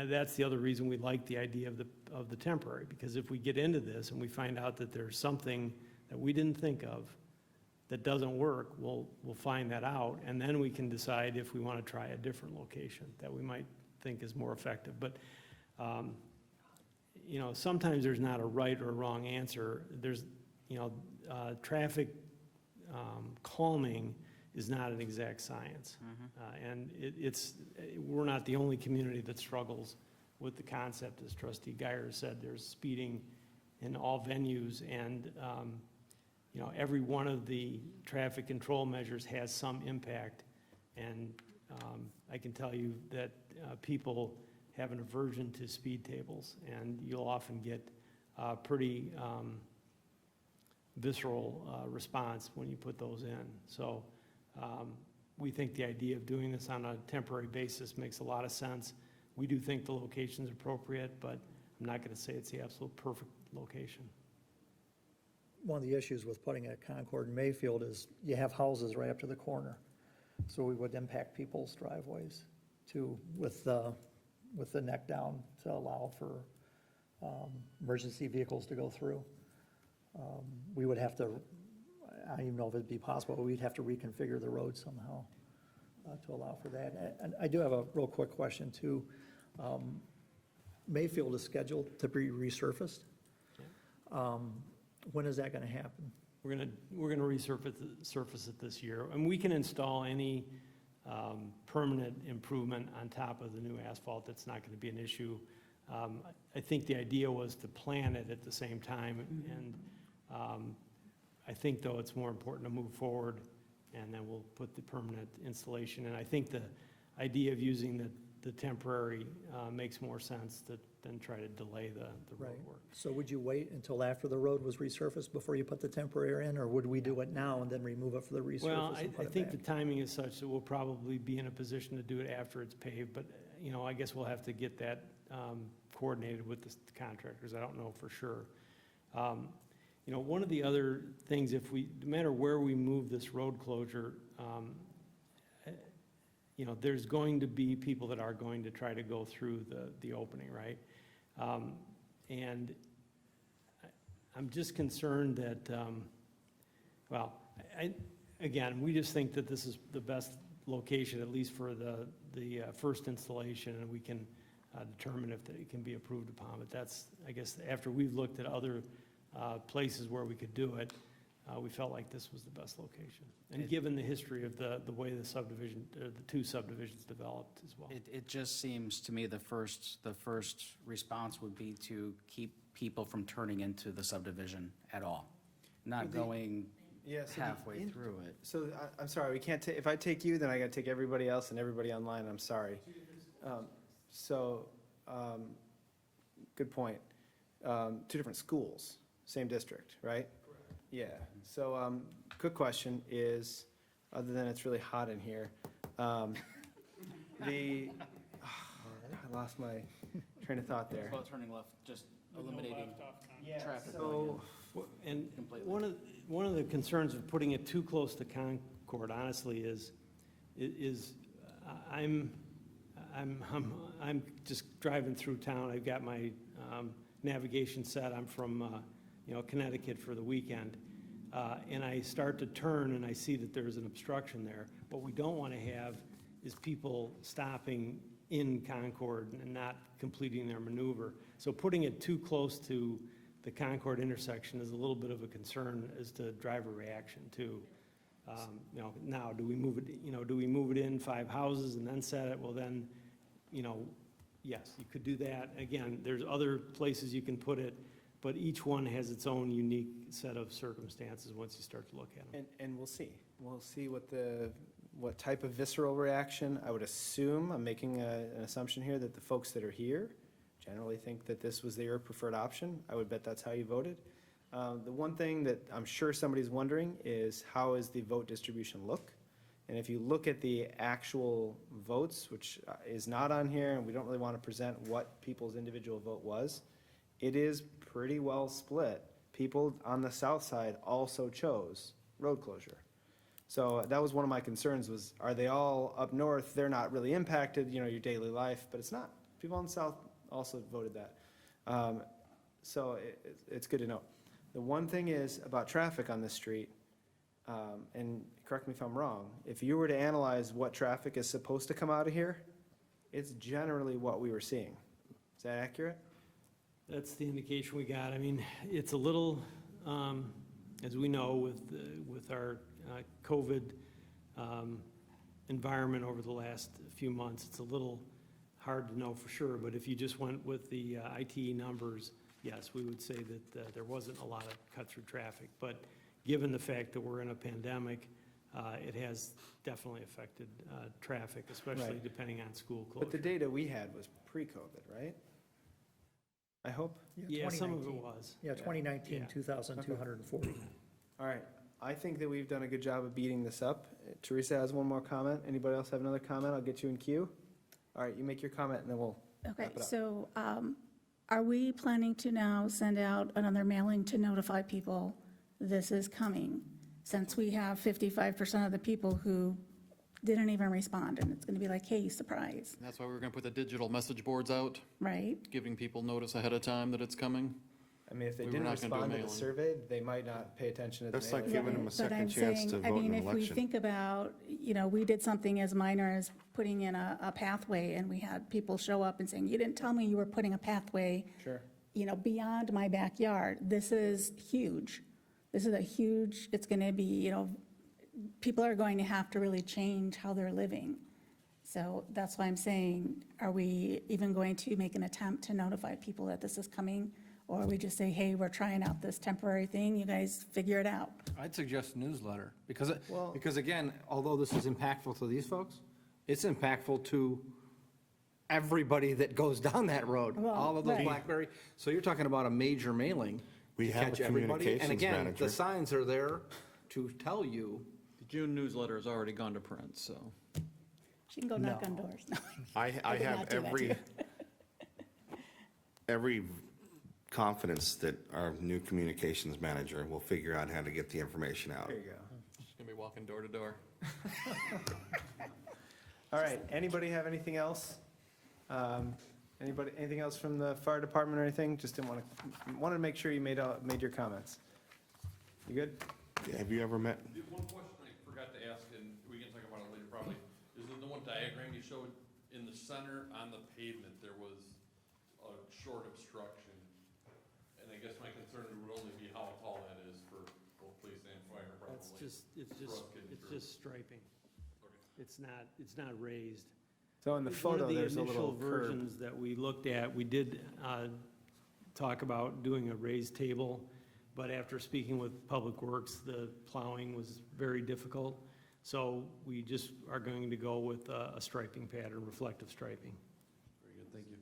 that's the other reason we like the idea of the temporary, because if we get into this and we find out that there's something that we didn't think of that doesn't work, we'll find that out, and then we can decide if we want to try a different location that we might think is more effective. But sometimes there's not a right or a wrong answer. There's traffic calming is not an exact science. And we're not the only community that struggles with the concept. As Trustee Geyer said, there's speeding in all venues, and every one of the traffic control measures has some impact. And I can tell you that people have an aversion to speed tables, and you'll often get pretty visceral response when you put those in. So we think the idea of doing this on a temporary basis makes a lot of sense. We do think the location's appropriate, but I'm not going to say it's the absolute perfect location. One of the issues with putting it at Concord and Mayfield is you have houses right up to the corner. So we would impact people's driveways too, with the neck down to allow for emergency vehicles to go through. We would have to, I don't even know if it'd be possible, but we'd have to reconfigure the road somehow to allow for that. And I do have a real quick question too. Mayfield is scheduled to be resurfaced. When is that going to happen? We're gonna resurface it this year, and we can install any permanent improvement on top of the new asphalt. That's not gonna be an issue. I think the idea was to plan it at the same time, and I think, though, it's more important to move forward, and then we'll put the permanent installation. And I think the idea of using the temporary makes more sense than try to delay the road Right. work. So would you wait until after the road was resurfaced before you put the temporary in, or would we do it now and then remove it for the resurface? Well, and put I it think the back? timing is such that we'll probably be in a position to do it after it's paved, but, I guess we'll have to get that coordinated with the contractors. I don't know for sure. One of the other things, no matter where we move this road closure, there's going to be people that are going to try to go through the opening, right? And I'm just concerned that, again, we just think that this is the best location, at least for the first installation, and we can determine if it can be approved upon. But that's, I guess, after we've looked at other places where we could do it, we felt like this was the best location. And given the history of the way the two subdivisions developed as well. It just seems to me the first response would be to keep people from turning into the subdivision at all, not going halfway through it. So I'm sorry, we can't if I take you, then I got to take everybody else and everybody online. I'm sorry. Good point. Two different schools, same district, right? Yeah, so, quick question is, other than it's really hot in here, I lost my train of thought there. About turning left, just eliminating traffic. So, And completely. one of the concerns of putting it too close to Concord, honestly, is I'm just driving through town. I've got my navigation set. I'm from Connecticut for the weekend, and I start to turn and I see that there's an obstruction there. What we don't want to have is people stopping in Concord and not completing their maneuver. So putting it too close to the Concord intersection is a little bit of a concern as to driver reaction too. Now, do we move it, do we move it in 5 houses and then set it? Well, then, yes, you could do that. Again, there's other places you can put it, but each one has its own unique set of circumstances once you start to look at them. And we'll see. We'll see what type of visceral reaction. I would assume, I'm making an assumption here, that the folks that are here generally think that this was their preferred option. I would bet that's how you voted. The one thing that I'm sure somebody's wondering is, how is the vote distribution look? And if you look at the actual votes, which is not on here, and we don't really want to present what people's individual vote was, it is pretty well split. People on the south side also chose road closure. So that was one of my concerns, was, are they all up north? They're not really impacted, your daily life, but it's not. People on the south also voted that. So it's good to know. The one thing is about traffic on this street, and correct me if I'm wrong, if you were to analyze what traffic is supposed to come out of here, it's generally what we were seeing. Is that accurate? That's the indication we got. I mean, it's a little, as we know, with our COVID environment over the last few months, it's a little hard to know for sure, but if you just went with the ITE numbers, yes, we would say that there wasn't a lot of cut-through traffic. But given the fact that we're in a pandemic, it has definitely affected traffic, especially Right. depending on school closure. But the data we had was pre-COVID, right? I hope. Yeah, some of it 2019. was. Yeah, 2019, Yeah. 2,240. All right, I think that we've done a good job of beating this up. Teresa has one more comment. Anybody else have another comment? I'll get you in queue. All right, you make your comment and then we'll Okay, wrap it up. so are we planning to now send out another mailing to notify people this is coming? Since we have 55% of the people who didn't even respond, and it's going to be like, hey, surprise, That's why we're going to put the digital message boards out, right? giving people notice ahead of time that it's coming. I mean, if they We were didn't not gonna do a respond to the mailing. survey, they might not pay attention to the That's like mailing. giving them a But second I'm chance saying, to I vote in mean, an if we election. think about, we did something as minor as putting in a pathway, and we had people show up and saying, you didn't tell me you were putting a pathway, Sure. beyond my backyard. This is huge. This is a huge, it's going to be, people are going to have to really change how they're living. So that's why I'm saying, are we even going to make an attempt to notify people that this is coming? Or we just say, hey, we're trying out this temporary thing, you guys figure it out? I'd suggest newsletter, because, Well- because again, although this is impactful to these folks, it's impactful to everybody that goes down that road, Well, all of those right. BlackBerry. So you're talking about a major mailing We to have a catch everybody. And communications again, manager. the signs are there to tell you. The June newsletter has already gone to print, so. She can go knock on doors. I would have not do that to you. every confidence that our new communications manager will figure out how to get the information out. There you go. Just going to be walking door to door. All right, anybody have anything else? Anything else from the fire department or anything? Just wanted to make sure you made your comments. You good? Have you ever met? The one question I forgot to ask, and we can talk about it later probably, is the one diagram you showed in the center on the pavement, there was a short obstruction. And I guess my concern would only be how tall that is for both police and fire probably. It's just for us getting through. striping. Okay. It's not raised. So in the photo, there's a little One of the initial curb. versions that we looked at, we did talk about doing a raised table, but after speaking with Public Works, the plowing was very difficult. So we just are going to go with a striping pattern, reflective striping. Very good, thank you.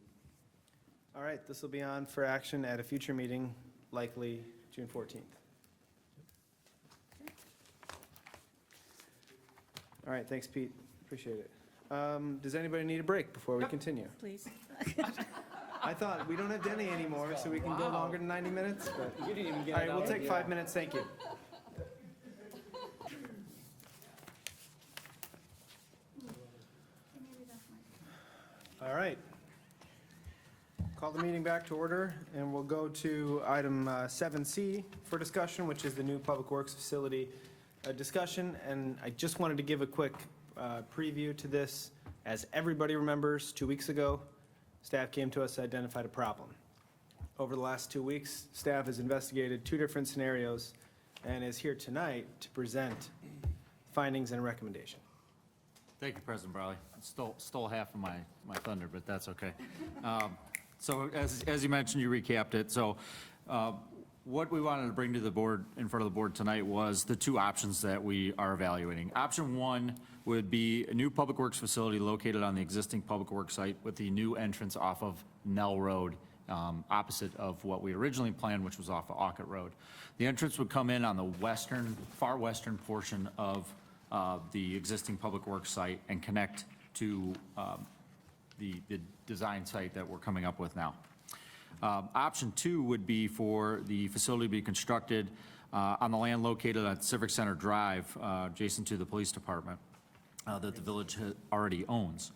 All right, this will be on for action at a future meeting, likely June 14th. All right, thanks, Pete. Appreciate it. Does anybody need a break before we continue? Please. I thought we don't have Denny anymore, so we can go longer than 90 minutes, but. You didn't even get All it right, we'll out. take 5 minutes, thank you. All right. Call the meeting back to order, and we'll go to item 7C for discussion, which is the new Public Works facility discussion. And I just wanted to give a quick preview to this. As everybody remembers, 2 weeks ago, staff came to us, identified a problem. Over the last 2 weeks, staff has investigated 2 different scenarios and is here tonight to present findings and recommendation. Thank you, President Browley. Stole half of my thunder, but that's okay. So as you mentioned, you recapped it. So what we wanted to bring to the board, in front of the board tonight, was the 2 options that we are evaluating. Option 1 would be a new Public Works facility located on the existing Public Works site with the new entrance off of Nell Road, opposite of what we originally planned, which was off of Auckett Road. The entrance would come in on the far western portion of the existing Public Works site and connect to the design site that we're coming up with now. Option 2 would be for the facility to be constructed on the land located at Civic Center Drive, adjacent to the police department, that the village already owns.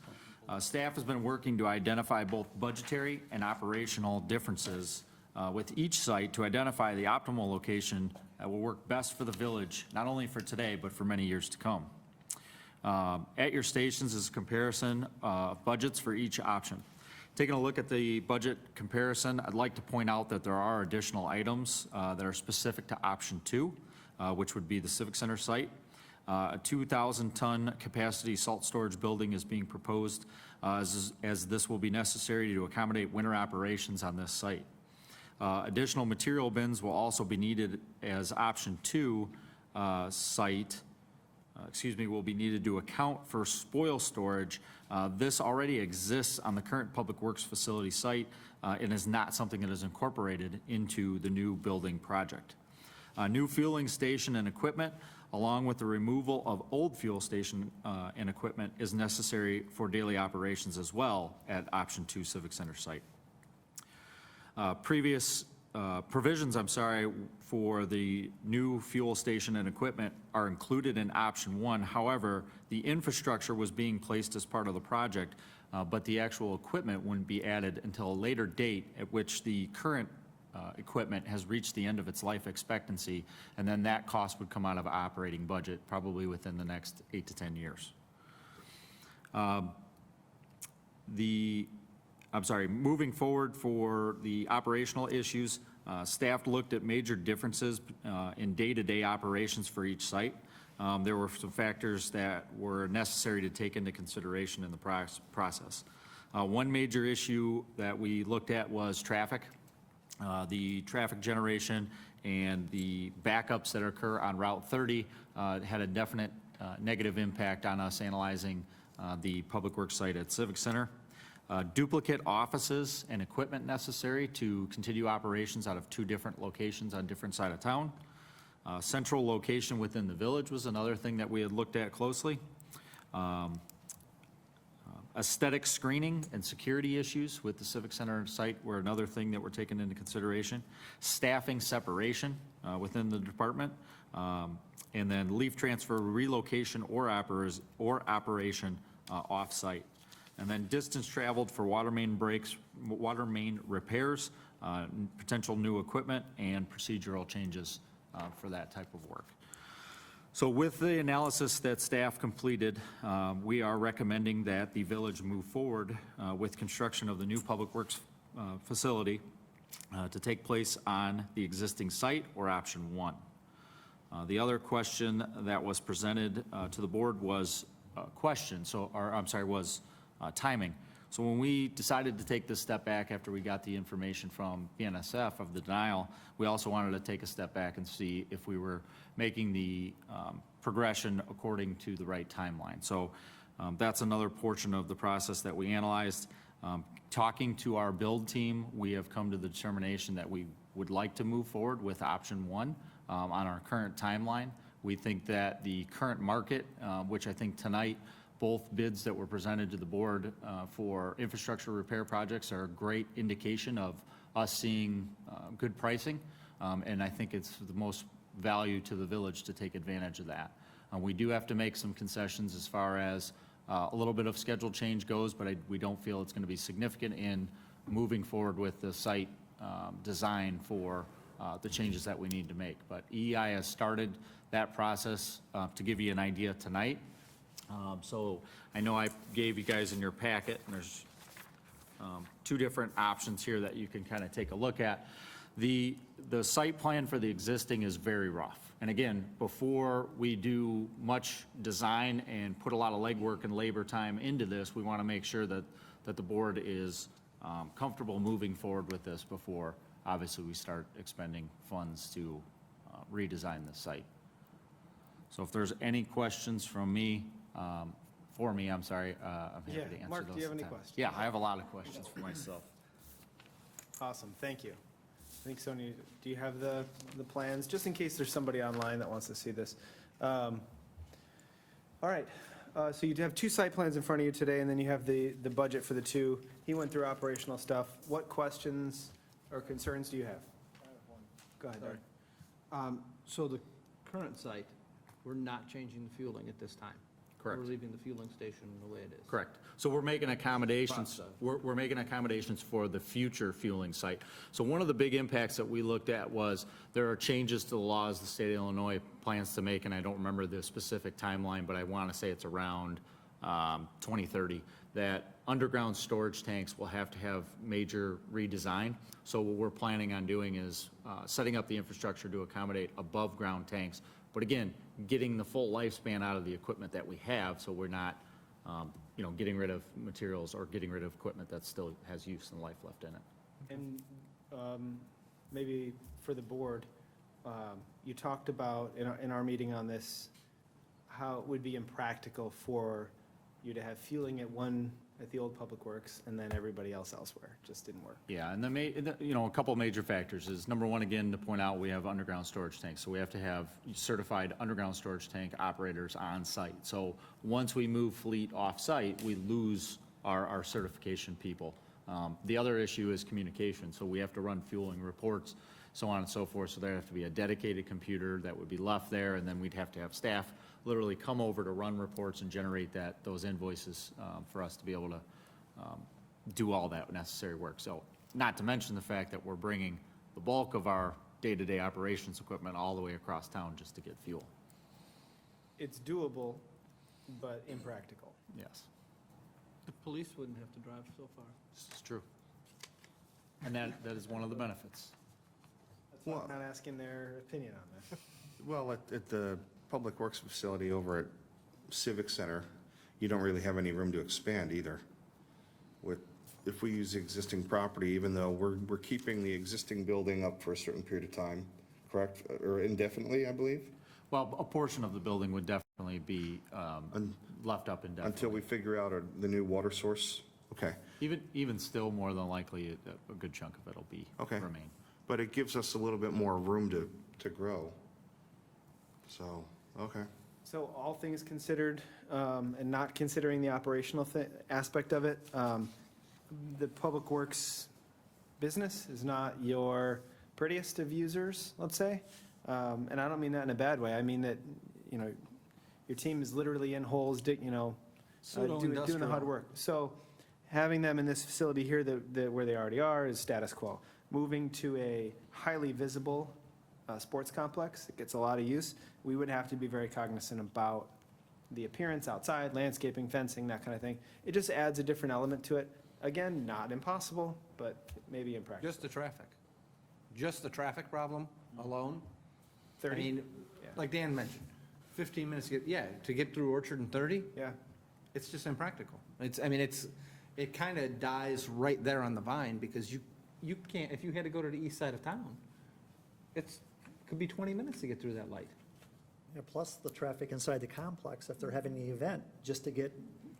Staff has been working to identify both budgetary and operational differences with each site to identify the optimal location that will work best for the village, not only for today, but for many years to come. At your stations is a comparison of budgets for each option. Taking a look at the budget comparison, I'd like to point out that there are additional items that are specific to option 2, which would be the Civic Center site. A 2,000-ton capacity salt storage building is being proposed as this will be necessary to accommodate winter operations on this site. Additional material bins will also be needed as option 2 site, will be needed to account for spoil storage. This already exists on the current Public Works facility site and is not something that is incorporated into the new building project. A new fueling station and equipment, along with the removal of old fuel station and equipment, is necessary for daily operations as well at option 2 Civic Center site. Previous provisions, for the new fuel station and equipment are included in option 1. However, the infrastructure was being placed as part of the project, but the actual equipment wouldn't be added until a later date at which the current equipment has reached the end of its life expectancy, and then that cost would come out of operating budget, probably within the next 8 to 10 years. Moving forward for the operational issues, staff looked at major differences in day-to-day operations for each site. There were some factors that were necessary to take into consideration in the process. One major issue that we looked at was traffic. The traffic generation and the backups that occur on Route 30 had a definite negative impact on us analyzing the Public Works site at Civic Center. Duplicate offices and equipment necessary to continue operations out of 2 different locations on different side of town. Central location within the village was another thing that we had looked at closely. Aesthetic screening and security issues with the Civic Center site were another thing that were taken into consideration. Staffing separation within the department, and then leaf transfer, relocation, or operation off-site. And then distance traveled for water main breaks, water main repairs, potential new equipment, and procedural changes for that type of work. So with the analysis that staff completed, we are recommending that the village move forward with construction of the new Public Works facility to take place on the existing site, or option 1. The other question that was presented to the board was timing. So when we decided to take this step back after we got the information from BNSF of the denial, we also wanted to take a step back and see if we were making the progression according to the right timeline. So that's another portion of the process that we analyzed. Talking to our build team, we have come to the determination that we would like to move forward with option 1 on our current timeline. We think that the current market, which I think tonight, both bids that were presented to the board for infrastructure repair projects are a great indication of us seeing good pricing, and I think it's the most value to the village to take advantage of that. We do have to make some concessions as far as a little bit of schedule change goes, but we don't feel it's going to be significant in moving forward with the site design for the changes that we need to make. But EEI has started that process. To give you an idea tonight, so I know I gave you guys in your packet, and there's 2 different options here that you can kind of take a look at. The site plan for the existing is very rough. And again, before we do much design and put a lot of legwork and labor time into this, we want to make sure that the board is comfortable moving forward with this before, obviously, we start expending funds to redesign the site. So if there's any questions from me, I'm happy to answer those. Mark, do you have any at the time. questions? Yeah, I have a lot of questions for myself. Awesome, thank you. I think, Sonia, do you have the plans, just in case there's somebody online that wants to see this? All right, so you have 2 site plans in front of you today, and then you have the budget for the 2. He went through operational stuff. What questions or concerns do you have? I have one. Go ahead, Sorry. Darren. So the current site, we're not changing the fueling at this time? Correct. We're leaving the fueling station the way it is? Correct. So we're making accommodations, Process. we're making accommodations for the future fueling site. So one of the big impacts that we looked at was there are changes to the laws the state of Illinois plans to make, and I don't remember the specific timeline, but I want to say it's around 2030, that underground storage tanks will have to have major redesign. So what we're planning on doing is setting up the infrastructure to accommodate above ground tanks. But again, getting the full lifespan out of the equipment that we have, so we're not, getting rid of materials or getting rid of equipment that still has use and life left in it. And maybe for the board, you talked about in our meeting on this, how it would be impractical for you to have fueling at one at the old Public Works, and then everybody else elsewhere. Just didn't work. Yeah, and a couple of major factors is, number one, again, to point out, we have underground storage tanks. So we have to have certified underground storage tank operators on site. So once we move fleet off-site, we lose our certification people. The other issue is communication. So we have to run fueling reports, so on and so forth. So there have to be a dedicated computer that would be left there, and then we'd have to have staff literally come over to run reports and generate those invoices for us to be able to do all that necessary work. So not to mention the fact that we're bringing the bulk of our day-to-day operations equipment all the way across town just to get fuel. It's doable, but impractical. Yes, The police wouldn't have to drive so far. this is true. And that is one of the benefits. That's why I'm not asking their opinion on this. Well, at the Public Works facility over at Civic Center, you don't really have any room to expand either. If we use existing property, even though we're keeping the existing building up for a certain period of time, correct? Or indefinitely, I believe? Well, a portion of the building would definitely be left up indefinitely. Until we figure out the new water source? Okay. Even still, more than likely, a good chunk of it'll be remain. But it gives us a little bit more room to grow. So, okay. So all things considered, and not considering the operational aspect of it, the Public Works business is not your prettiest of users, let's say. And I don't mean that in a bad way. I mean that, your team is literally in holes, doing the hard work. So having them in this facility here where they already are is status quo. Moving to a highly visible sports complex that gets a lot of use, we would have to be very cognizant about the appearance outside, landscaping, fencing, that kind of thing. It just adds a different element to it. Again, not impossible, but maybe impractical. Just the traffic. Just the traffic problem alone. 30? I mean, like Dan mentioned, 15 minutes to get through Orchard in 30? Yeah. It's just impractical. It kind of dies right there on the vine because you can't, if you had to go to the east side of town, could be 20 minutes to get through that light. Yeah, plus the traffic inside the complex, if they're having the event, just to get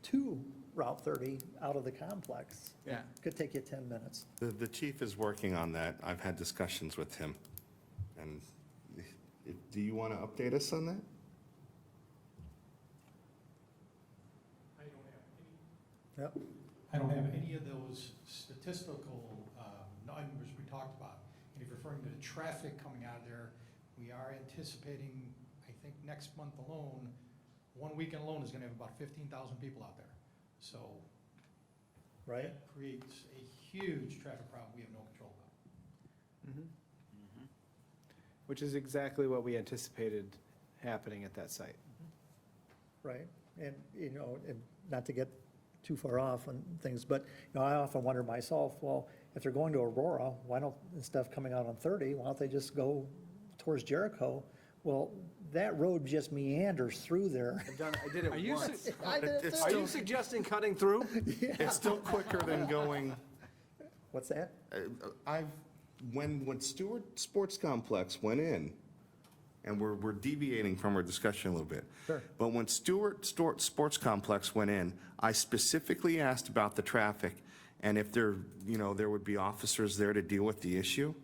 to Route 30 out of the complex. Yeah. Could take you 10 minutes. The chief is working on that. I've had discussions with him. And do you want to update us on that? Yep. I don't have any of those statistical numbers we talked about. And if you're referring to the traffic coming out of there, we are anticipating, I think next month alone, one weekend alone is going to have about 15,000 people out there. So Right? that creates a huge traffic problem we have no control about. Which is exactly what we anticipated happening at that site. Right, and, and not to get too far off on things, but, I often wonder myself, well, if they're going to Aurora, why don't, instead of coming out on 30, why don't they just go towards Jericho? Well, that road just meanders through there. I did it once. Are you suggesting cutting through? It's still quicker than going. What's that? When Stewart Sports Complex went in, and we're deviating from our discussion a little bit. Sure. But when Stewart Sports Complex went in, I specifically asked about the traffic and if there would be officers there to deal with the issue.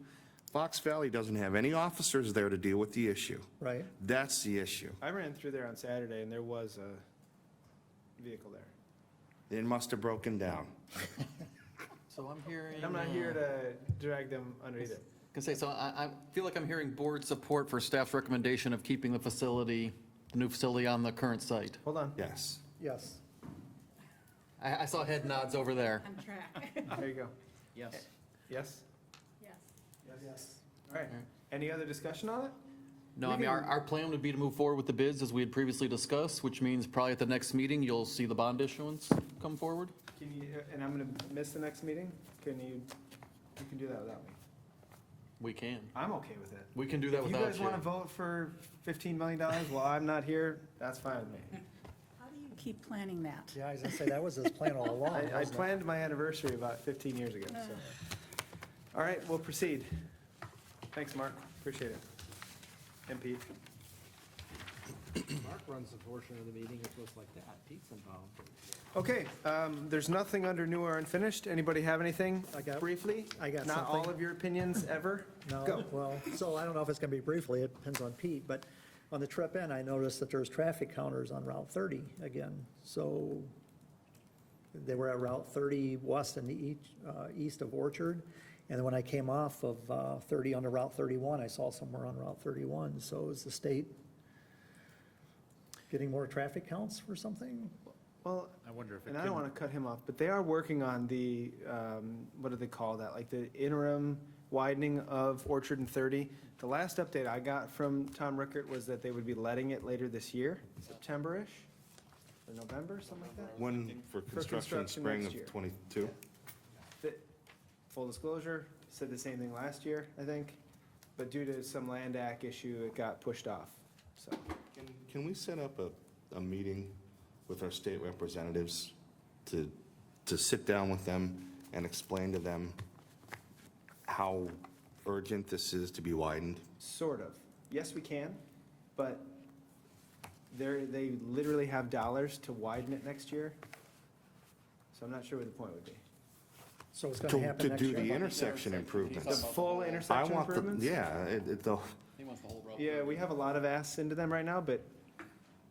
Fox Valley doesn't have any officers there to deal with the issue. Right. That's the issue. I ran through there on Saturday, and there was a vehicle there. It must have broken down. So I'm hearing. And I'm not here to drag them under either. So I feel like I'm hearing board support for staff's recommendation of keeping the new facility on the current site. Hold on. Yes. Yes. I saw head nods over there. On track. There you go. Yes. Yes? Yes. Yes. All right. Any other discussion on it? No, I mean, our plan would be to move forward with the bids as we had previously discussed, which means probably at the next meeting, you'll see the bond issuance come forward. Can you, and I'm going to miss the next meeting? You can do that without me. We can. I'm okay with it. We can do that If you without guys want to vote for $15 million while I'm not here, that's fine with me. How do you keep planning that? Yeah, I was gonna say, that was his plan all along. I wasn't it? planned my anniversary about 15 years ago, so. All right, we'll proceed. Thanks, Mark. Appreciate it. And Pete. Mark runs the portion of the meeting, it looks like that, Pete's involved. Okay, there's nothing under new or unfinished. Anybody have anything briefly? I got Not all something. of your opinions ever? No, Go. well, so I don't know if it's going to be briefly, it depends on Pete, but on the trip in, I noticed that there's traffic counters on Route 30 again. So they were at Route 30 west and east of Orchard. And then when I came off of 30 onto Route 31, I saw somewhere on Route 31. So is the state getting more traffic counts or something? Well, I wonder if it and I don't could- want to cut him off, but they are working on the, what do they call that? Like the interim widening of Orchard and 30. The last update I got from Tom Rickert was that they would be letting it later this year, September-ish, or November, something like that. When, for construction, construction spring next of year. '22? Full disclosure, said the same thing last year, I think, but due to some land ac issue, it got pushed off, so. Can we set up a meeting with our state representatives to sit down with them and explain to them how urgent this is to be widened? Sort of. Yes, we can, but they literally have dollars to widen it next year, so I'm not sure what the point would be. So it's going to happen To next do year? the intersection The improvements. full I intersection want the, improvements? yeah, He wants the whole road. Yeah, we have a lot of asks into them right now, but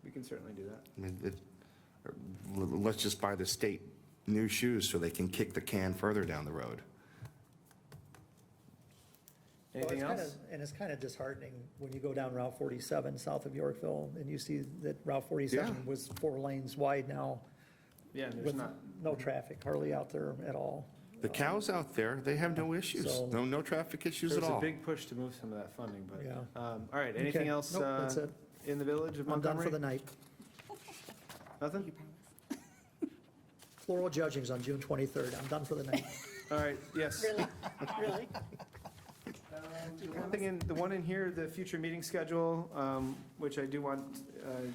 we can certainly do that. I mean, let's just buy the state new shoes so they can kick the can further down the road. Well, Anything it's kinda- else? And it's kind of disheartening when you go down Route 47 south of Yorkville and you see that Route 47 Yeah. was 4 lanes wide now Yeah, there's with not. no traffic hardly out there at all. The cows out there, they have no issues, So- no traffic issues at There's a all. big push to move some of that funding, but, Yeah. all right, anything Okay. else Nope, that's it. in the village of I'm done Montgomery? for the night. Nothing? Floral judging's on June 23rd. I'm done for the night. All right, yes. Really? Really? The one in here, the future meeting schedule, which I do want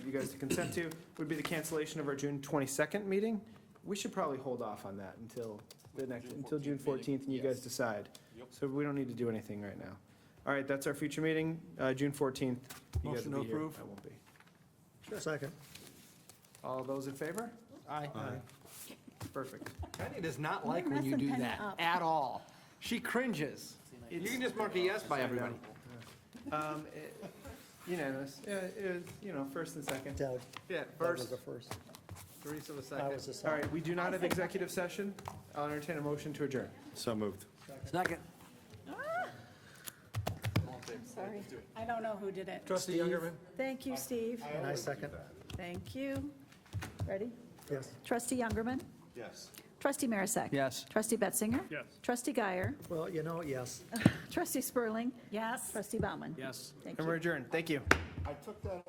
you guys to consent to, would be the cancellation of our June 22nd meeting. We should probably hold off on that until until June 14th, and you guys decide. So we don't need to do anything right now. All right, that's our future meeting, June 14th. You guys Motion will to be here. approve. I won't be. Second. All those in favor? Aye. Perfect. Penny does not like when you do that, at all. She cringes. You can just mark a yes by everybody. Unanimous. First and second. Doug. Yeah, Doug was first, the first. Teresa was I second. was the All second. right, we do not have executive session. I'll entertain a motion to adjourn. So moved. Second. Sorry, I don't know who did it. Trustee Youngerman? Thank you, Steve. And I second. Thank you. Ready? Yes. Trustee Youngerman? Yes. Trustee Marisak? Yes. Trustee Betzinger? Yes. Trustee Guyer? Well, yes. Trustee Spurling? Yes. Trustee Bauman? Yes. Thank And you. we're adjourned. Thank you. I took that